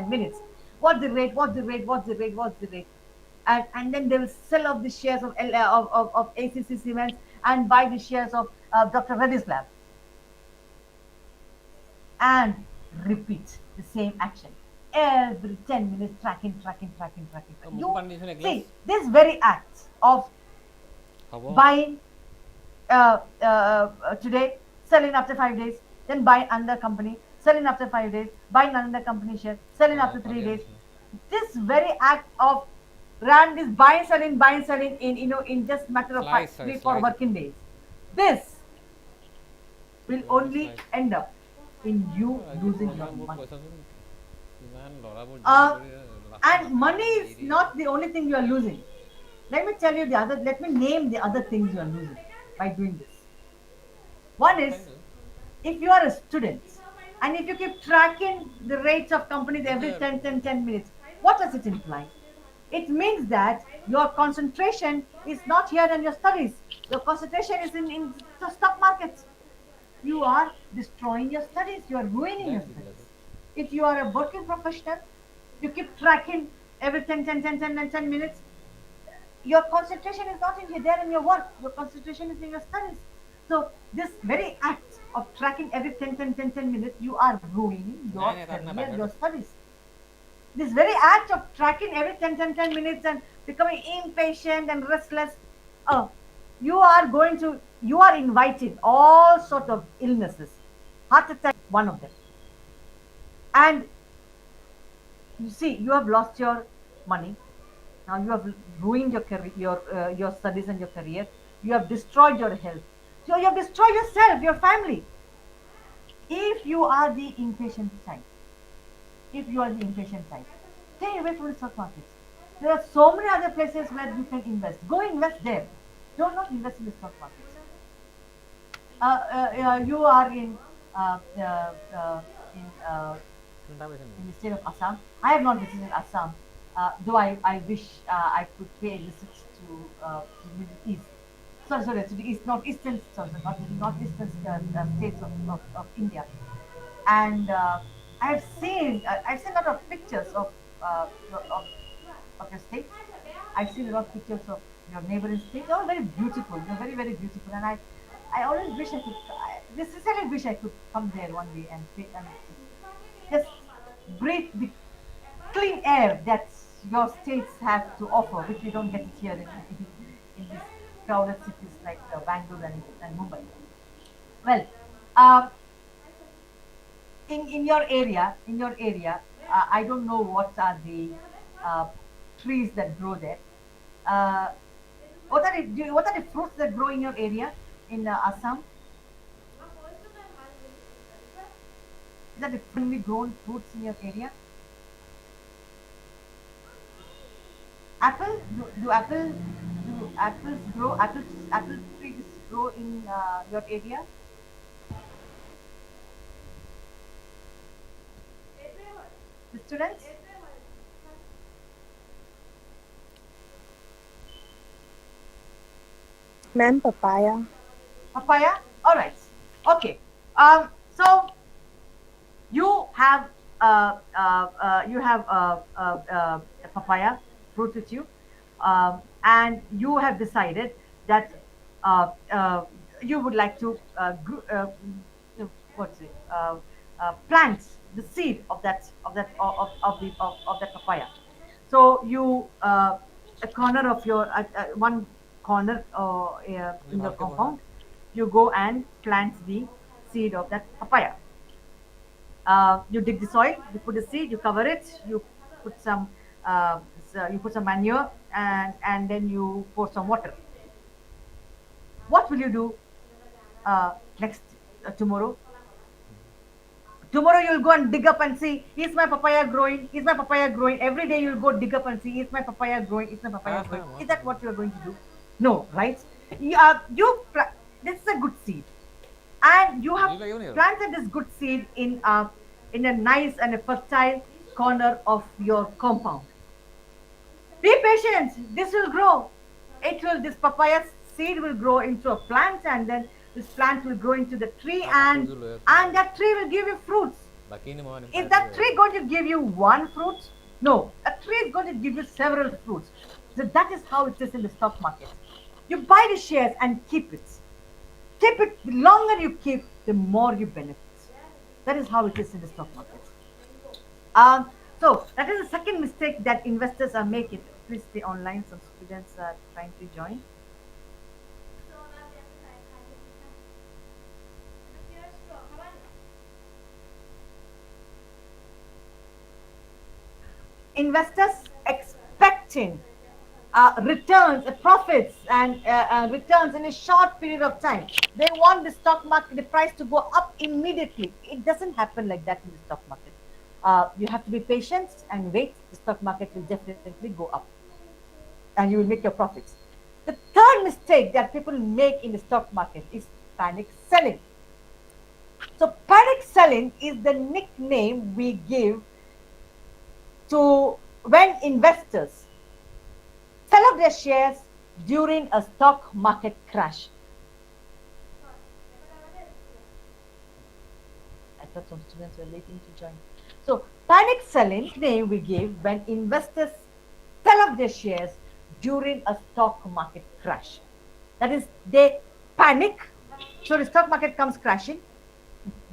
minutes. What's the rate? What's the rate? What's the rate? What's the rate? And then they will sell off the shares of ACC Cements and buy the shares of Dr. Reddy's Lab and repeat the same action every 10 minutes, tracking. See, this very act of buying today, selling after 5 days, then buy another company, selling after 5 days, buy another company share, selling after 3 days. This very act of ran this buying selling in just matter of 3 4 working days. This will only end up in you losing your money. And money is not the only thing you are losing. Let me tell you the other. Let me name the other things you are losing by doing this. One is, if you are a student and if you keep tracking the rates of companies every 10 minutes, what does it imply? It means that your concentration is not here in your studies. Your concentration is in the stock markets. You are destroying your studies. You are ruining your studies. If you are a working professional, you keep tracking every 10 minutes. Your concentration is not in there in your work. Your concentration is in your studies. So this very act of tracking every 10 minutes, you are ruining your career, your studies. This very act of tracking every 10 minutes and becoming impatient and restless, you are inviting all sort of illnesses. Heart attack, one of them. And you see, you have lost your money. Now you have ruined your career, your studies and your career. You have destroyed your health. So you have destroyed yourself, your family. If you are the impatient type, stay away from the stock market. There are so many other places where you can invest. Go invest there. Do not invest in the stock market. You are in the state of Assam. I have not visited Assam, though I wish I could pay a visit to the Middle East. Sorry, to the east, northeastern, not the northeastern states of India. And I've seen a lot of pictures of your state. I've seen a lot of pictures of your neighboring state. They're all very beautiful. They're very, very beautiful. And I always wish I could. I sincerely wish I could come there one day and just breathe the clean air that your states have to offer, which we don't get it here in these crowded cities like Bangalore and Mumbai. Well, in your area, I don't know what are the uh, trees that grow there. Uh, what are the fruits that grow in your area in Assam? Is that the freely grown fruits in your area? Apple? Do apples grow? Apple trees grow in your area? The students? Ma'am, papaya. Papaya? All right. Okay. So you have a papaya fruit with you, and you have decided that you would like to what's it plant the seed of that papaya. So you a corner of your one corner in your compound, you go and plant the seed of that papaya. You dig the soil, you put the seed, you cover it, put some you put some manure, and then you pour some water. What will you do next tomorrow? Tomorrow you'll go and dig up and see, is my papaya growing? Is my papaya growing? Every day you'll go dig up and see, is my papaya growing? Is my papaya growing? Is that what you're going to do? No, right? This is a good seed, and you have planted this good seed in a nice and a fertile corner of your compound. Be patient. This will grow. It will. This papaya seed will grow into a plant, and then this plant will grow into the tree, and that tree will give you fruits. Is that tree going to give you one fruit? No, a tree is going to give you several fruits. So that is how it is in the stock market. You buy the shares and keep it. Keep it. The longer you keep, the more you benefit. That is how it is in the stock market. So that is the second mistake that investors are making. Please stay online. Some students are trying to join. Investors expecting returns, profits, and returns in a short period of time. They want the stock market, the price to go up immediately. It doesn't happen like that in the stock market. You have to be patient and wait. The stock market will definitely go up, and you will make your profits. The third mistake that people make in the stock market is panic selling. So, panic selling is the nickname we give to when investors sell off their shares during a stock market crash. I thought some students were waiting to join. So, panic selling name we give when investors sell off their shares during a stock market crash. That is, they panic. So the stock market comes crashing.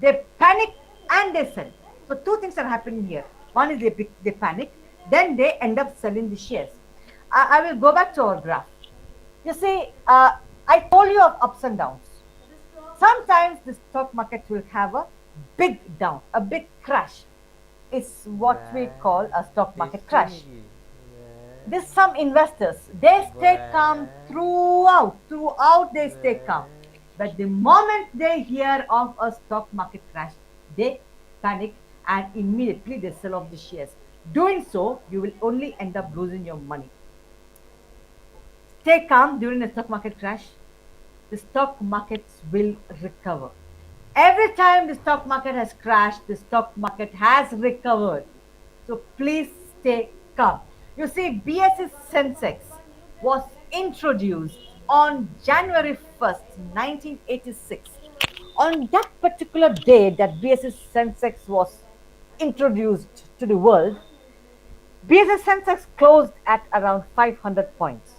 They panic and they sell. So two things are happening here. One is they panic, then they end up selling the shares. I will go back to our graph. You see, I told you of ups and downs. Sometimes the stock market will have a big down, a big crash. It's what we call a stock market crash. There's some investors, they stay calm throughout they stay calm. But the moment they hear of a stock market crash, they panic and immediately they sell off the shares. Doing so, you will only end up losing your money. Stay calm during a stock market crash. The stock markets will recover. Every time the stock market has crashed, the stock market has recovered. So please stay calm. You see, BSE Sensex was introduced on January 1st, 1986. On that particular day that BSE Sensex was introduced to the world, BSE Sensex closed at around 500 points.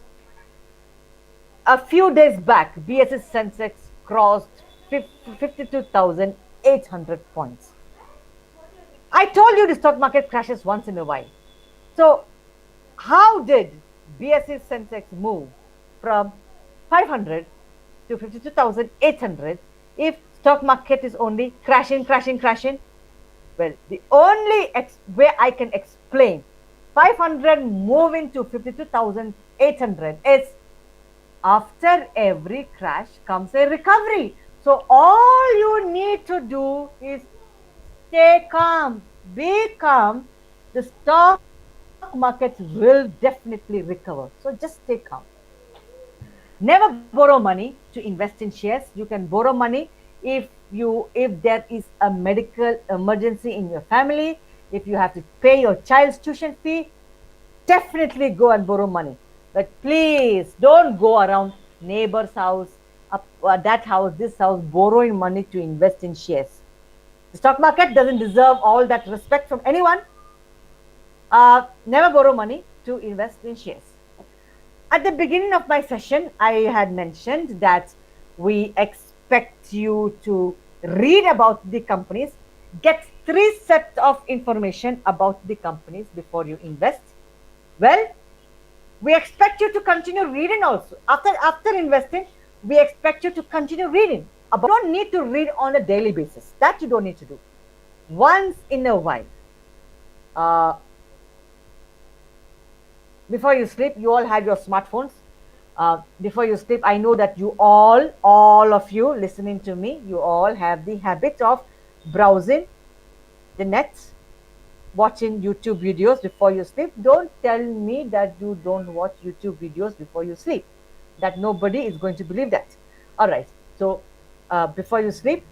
A few days back, BSE Sensex crossed 52,800 points. I told you the stock market crashes once in a while. So, how did BSE Sensex move from 500 to 52,800 if stock market is only crashing? Well, the only way I can explain 500 moving to 52,800 is after every crash comes a recovery. So all you need to do is stay calm, be calm. The stock market will definitely recover. So just stay calm. Never borrow money to invest in shares. You can borrow money if there is a medical emergency in your family, if you have to pay your child's tuition fee, definitely go and borrow money. But please don't go around neighbor's house, that house, this house, borrowing money to invest in shares. The stock market doesn't deserve all that respect from anyone. Never borrow money to invest in shares. At the beginning of my session, I had mentioned that we expect you to read about the companies, get three sets of information about the companies before you invest. Well, we expect you to continue reading also. After investing, we expect you to continue reading. You don't need to read on a daily basis. That you don't need to do. Once in a while. Uh, Before you sleep, you all have your smartphones. Before you sleep, I know that you all of you listening to me, you all have the habit of browsing the net, watching YouTube videos before you sleep. Don't tell me that you don't watch YouTube videos before you sleep. That nobody is going to believe that. All right. So before you sleep,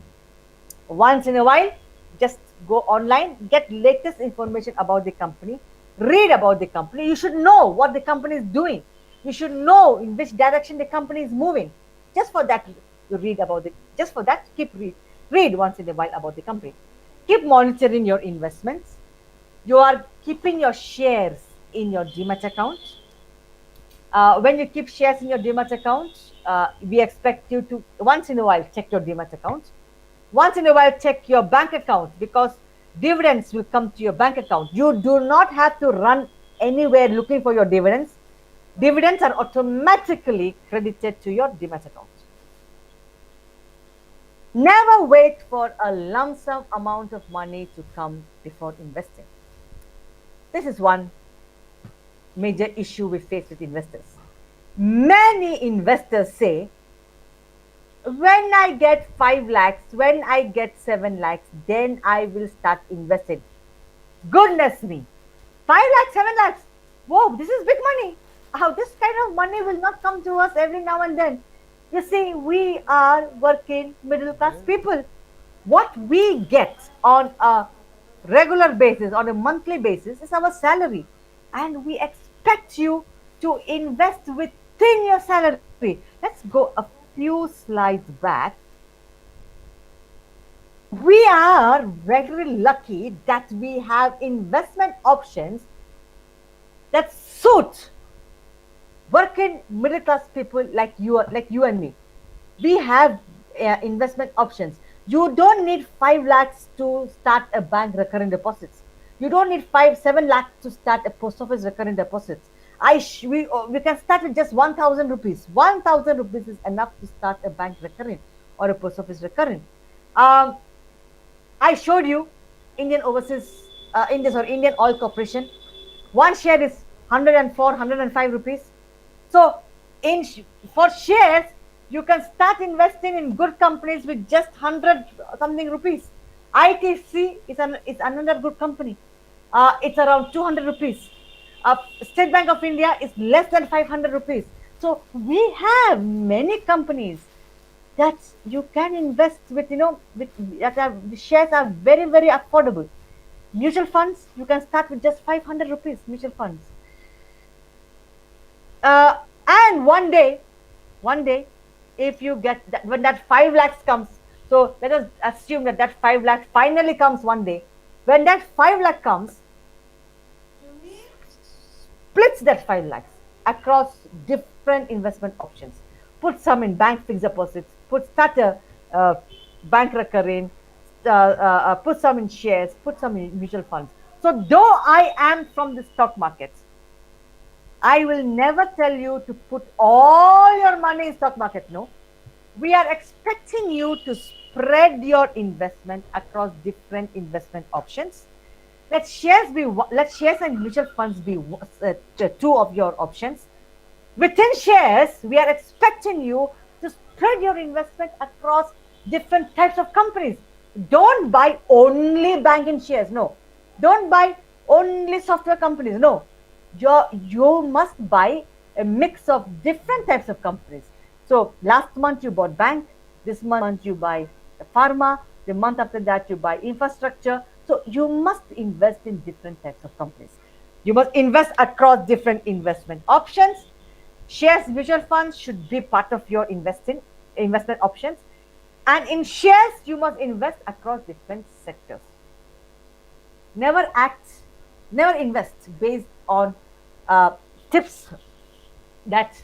once in a while, just go online, get latest information about the company, read about the company. You should know what the company is doing. You should know in which direction the company is moving. Just for that, you read about it. Just for that, read once in a while about the company. Keep monitoring your investments. You are keeping your shares in your Demat account. When you keep shares in your Demat account, we expect you to once in a while check your Demat account. Once in a while, check your bank account because dividends will come to your bank account. You do not have to run anywhere looking for your dividends. Dividends are automatically credited to your Demat account. Never wait for a lump sum amount of money to come before investing. This is one major issue we face with investors. Many investors say, when I get 5 lakhs, when I get 7 lakhs, then I will start investing. Goodness me, 5 lakhs, 7 lakhs. Whoa, this is big money. How this kind of money will not come to us every now and then. You see, we are working middle class people. What we get on a regular basis, on a monthly basis, is our salary. And we expect you to invest within your salary. Let's go a few slides back. We are very lucky that we have investment options that suit working middle class people like you and me. We have investment options. You don't need 5 lakhs to start a bank recurring deposits. You don't need 5, 7 lakhs to start a post office recurring deposits. We can start with just 1,000 rupees. 1,000 rupees is enough to start a bank recurring or a post office recurring. Um, I showed you Indian Oil Corporation. One share is 104, 105 rupees. So, in for shares, you can start investing in good companies with just 100 something rupees. ITC is another good company. It's around 200 rupees. State Bank of India is less than 500 rupees. So we have many companies that you can invest with, the shares are very, very affordable. Mutual funds, you can start with just 500 rupees mutual funds. And one day, if you get that, when that 5 lakhs comes, so let us assume that 5 lakh finally comes one day. When that 5 lakh comes, splits that 5 lakhs across different investment options. Put some in bank fixed deposits, start a bank recurring, put some in shares, put some in mutual funds. So, though I am from the stock market, I will never tell you to put all your money in stock market. No, we are expecting you to spread your investment across different investment options. Let shares and mutual funds be two of your options. Within shares, we are expecting you to spread your investment across different types of companies. Don't buy only banking shares. No. Don't buy only software companies. No. You must buy a mix of different types of companies. So last month you bought bank, this month you buy pharma, the month after that you buy infrastructure. So you must invest in different types of companies. You must invest across different investment options. Shares, mutual funds should be part of your investment options. And in shares, you must invest across different sectors. Never act, never invest based on uh, tips that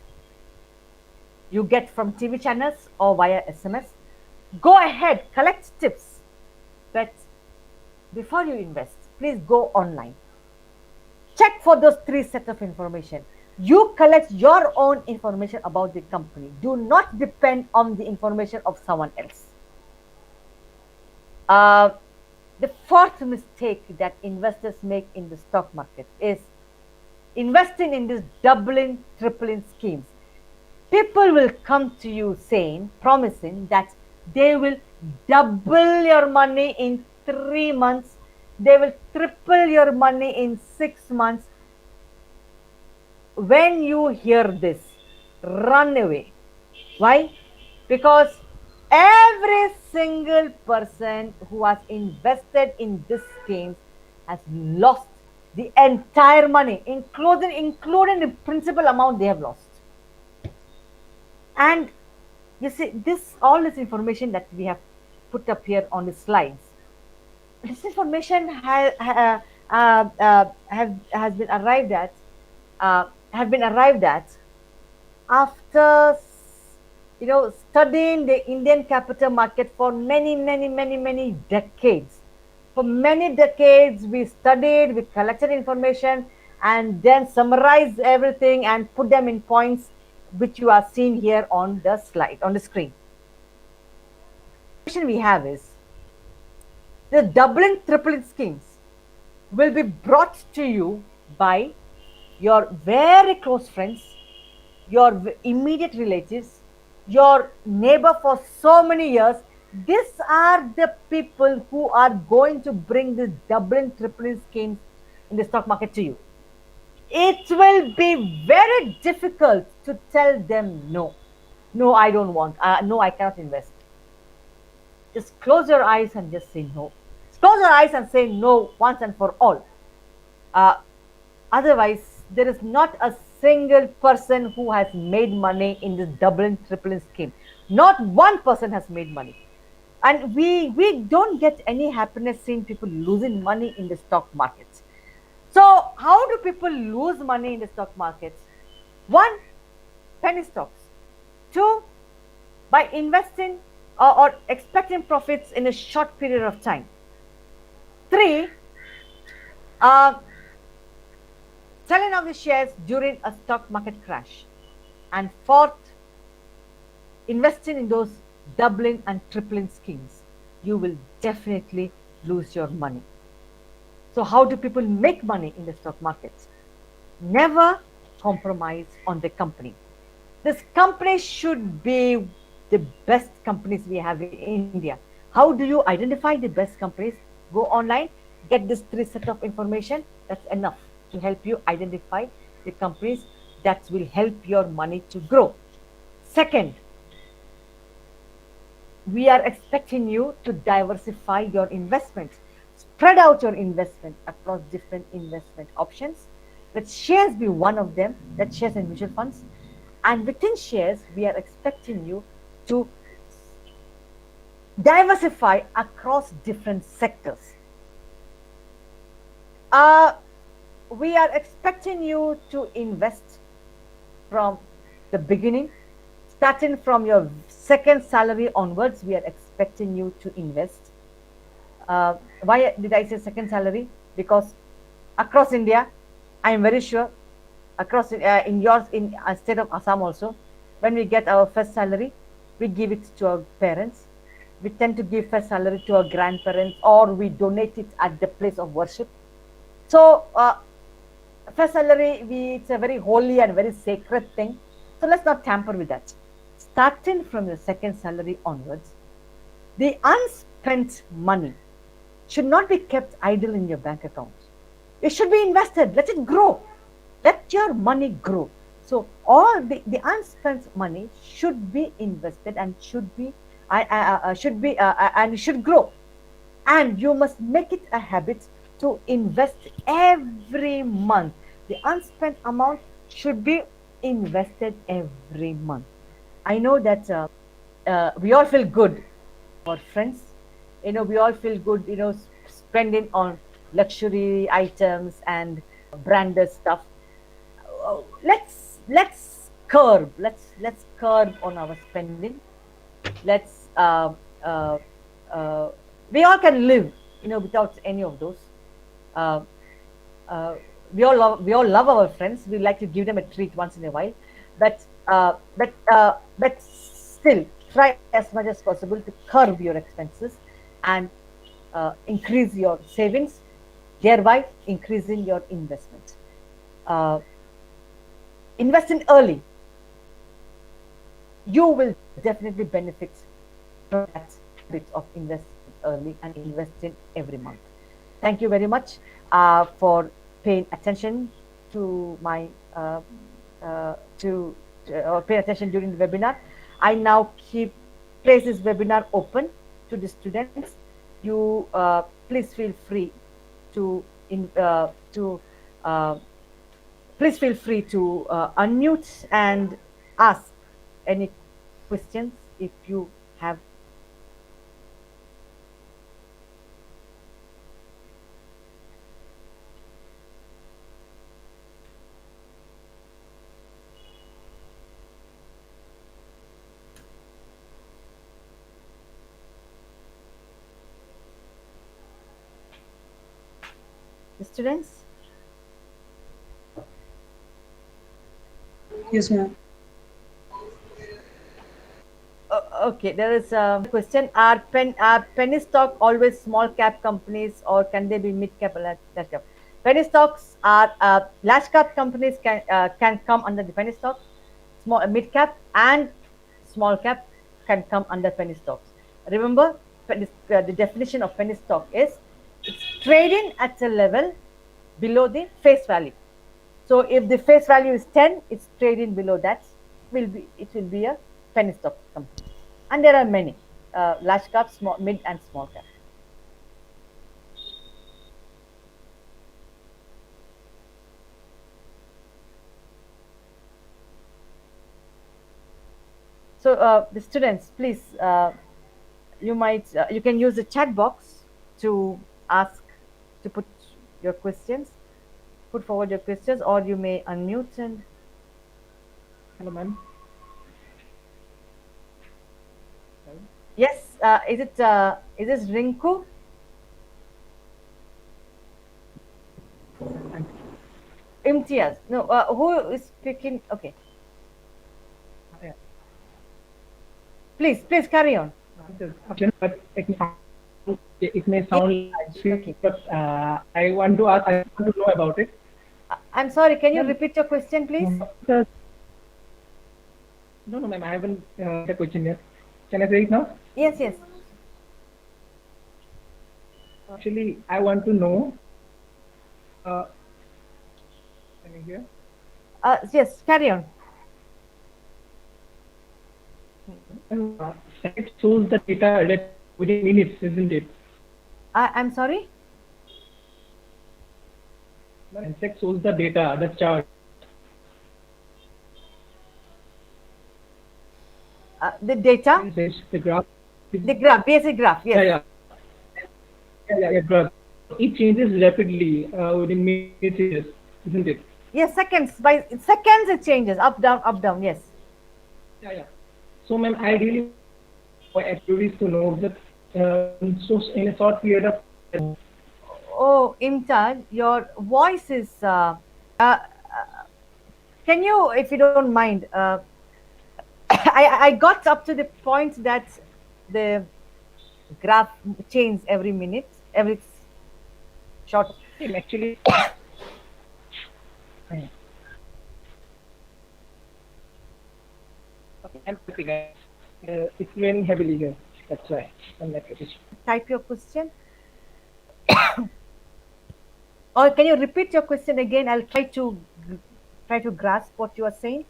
you get from TV channels or via SMS. Go ahead, collect tips, but before you invest, please go online. Check for those three sets of information. You collect your own information about the company. Do not depend on the information of someone else. Uh, the fourth mistake that investors make in the stock market is investing in these doubling, tripling schemes. People will come to you saying, promising that they will double your money in 3 months, they will triple your money in 6 months. When you hear this, run away. Why? Because every single person who has invested in this schemes has lost the entire money, including the principal amount they have lost. And you see, this all this information that we have put up here on the slides, this information has been arrived at have been arrived at after studying the Indian capital market for many decades. For many decades, we studied, we collected information, and then summarized everything and put them in points, which you are seeing here on the slide, on the screen. The question we have is the doubling, tripling schemes will be brought to you by your very close friends, your immediate relatives, your neighbor for so many years. These are the people who are going to bring this doubling, tripling schemes in the stock market to you. It will be very difficult to tell them no. No, I don't want. No, I cannot invest. Just close your eyes and just say no. Close your eyes and say no once and for all. Uh, Otherwise, there is not a single person who has made money in this doubling, tripling scheme. Not one person has made money. And we don't get any happiness seeing people losing money in the stock market. So, how do people lose money in the stock market? One, penny stocks. Two, by investing or expecting profits in a short period of time. Three, uh, selling off the shares during a stock market crash. And fourth, investing in those doubling and tripling schemes. You will definitely lose your money. So, how do people make money in the stock market? Never compromise on the company. This company should be the best companies we have in India. How do you identify the best companies? Go online, get this three set of information. That's enough to help you identify the companies that will help your money to grow. Second, we are expecting you to diversify your investment, spread out your investment across different investment options. Let shares be one of them, that shares and mutual funds. And within shares, we are expecting you to diversify across different sectors. Uh, we are expecting you to invest from the beginning, starting from your second salary onwards. We are expecting you to invest. Why did I say second salary? Because across India, I am very sure across in yours in state of Assam also, when we get our first salary, we give it to our parents. We tend to give a salary to our grandparents, or we donate it at the place of worship. So, first salary, it's a very holy and very sacred thing. So let's not tamper with that. Starting from the second salary onwards, the unspent money should not be kept idle in your bank account. It should be invested. Let it grow. Let your money grow. So all the unspent money should be invested and should grow. And you must make it a habit to invest every month. The unspent amount should be invested every month. I know that we all feel good, our friends. We all feel good, spending on luxury items and branded stuff. Let's curb on our spending. Let's uh, uh, we all can live, without any of those. Uh, uh, we all love our friends. We like to give them a treat once in a while, but still try as much as possible to curb your expenses and increase your savings, thereby increasing your investment. Uh, Invest in early. You will definitely benefit from that bit of investing early and investing every month. Thank you very much for paying attention to my to or pay attention during the webinar. I now place this webinar open to the students. You please feel free to in to please feel free to unmute and ask any questions if you have. The students. Yes, ma'am. Okay, there is a question. Are penny stock always small cap companies, or can they be mid cap or large cap? Penny stocks are large cap companies can come under the penny stock. Small mid cap and small cap can come under penny stocks. Remember, the definition of penny stock is it's trading at a level below the face value. So if the face value is 10, it's trading below that. It will be a penny stock company. And there are many large cap, small, mid, and small cap. So the students, please, you can use the chat box to ask to put your questions, put forward your questions, or you may unmute and. Hello, ma'am. Yes, is this Rinku? Imtiaz. No, who is speaking? Okay, Yeah. please carry on. But it may Yes, sound like, okay. but I want to ask. I want to know about it. I'm sorry. Can you Ma'am, repeat your question, please? the- no, ma'am. I haven't the question yet. Can I say it now? Yes. Actually, I want to know. Uh, can you hear? Yes, carry on. It shows the data that within minutes, isn't it? I'm sorry. Sensex shows the data, the chart. The data, The graph. the graph, basic graph. Yes. Yeah, graph. It changes rapidly within minutes, isn't it? Yes, seconds. By seconds, it changes up, down, up, down. Yes. Yeah. So, ma'am, I really want activities to know that in a short period of time. Oh, Imtiaz, your voice is. Can you, if you don't mind, I got up to the point that the graph changes every minute, every short. Same actually. Okay, I'm typing. It's raining heavily here. That's why I'm not ready. Type your question, or can you repeat your question again? I'll try to grasp what you are saying.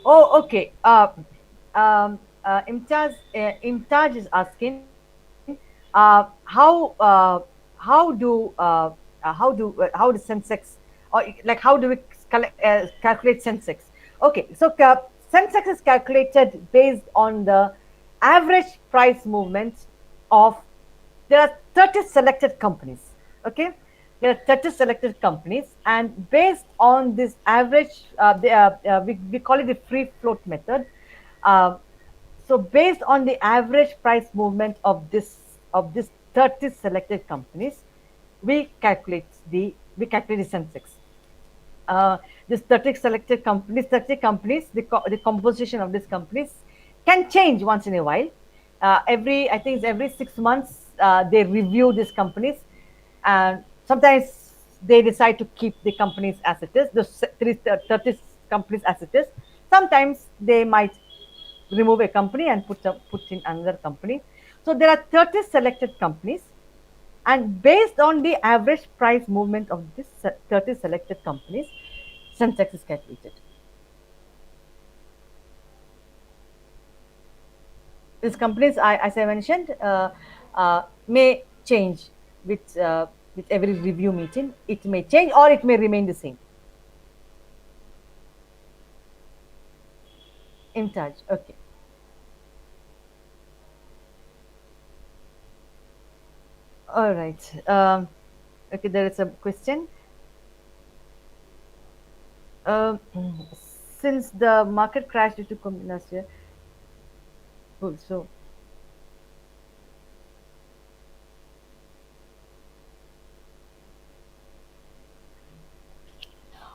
Oh, okay. Imtaj is asking, how how the Sensex, or like how do we calculate Sensex? Okay, so Sensex is calculated based on the average price movement of, there are 30 selected companies. Okay, there are 30 selected companies, and based on this average, we call it the free float method. uh, so based on the average price movement of this 30 selected companies, we calculate the Sensex. This 30 selected companies, 30 companies, the composition of these companies can change once in a while. I think it's every 6 months, they review these companies, and sometimes they decide to keep the companies as it is, the 30 companies as it is. Sometimes they might remove a company and put in another company. So there are 30 selected companies, and based on the average price movement of this 30 selected companies, Sensex is calculated. These companies, as I mentioned, may change with every review meeting. It may change or it may remain the same. In charge. Okay. All right. Okay, there is a question. Um, since the market crashed due to COVID last year, oh, so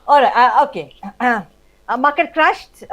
all right. Okay. Market crashed.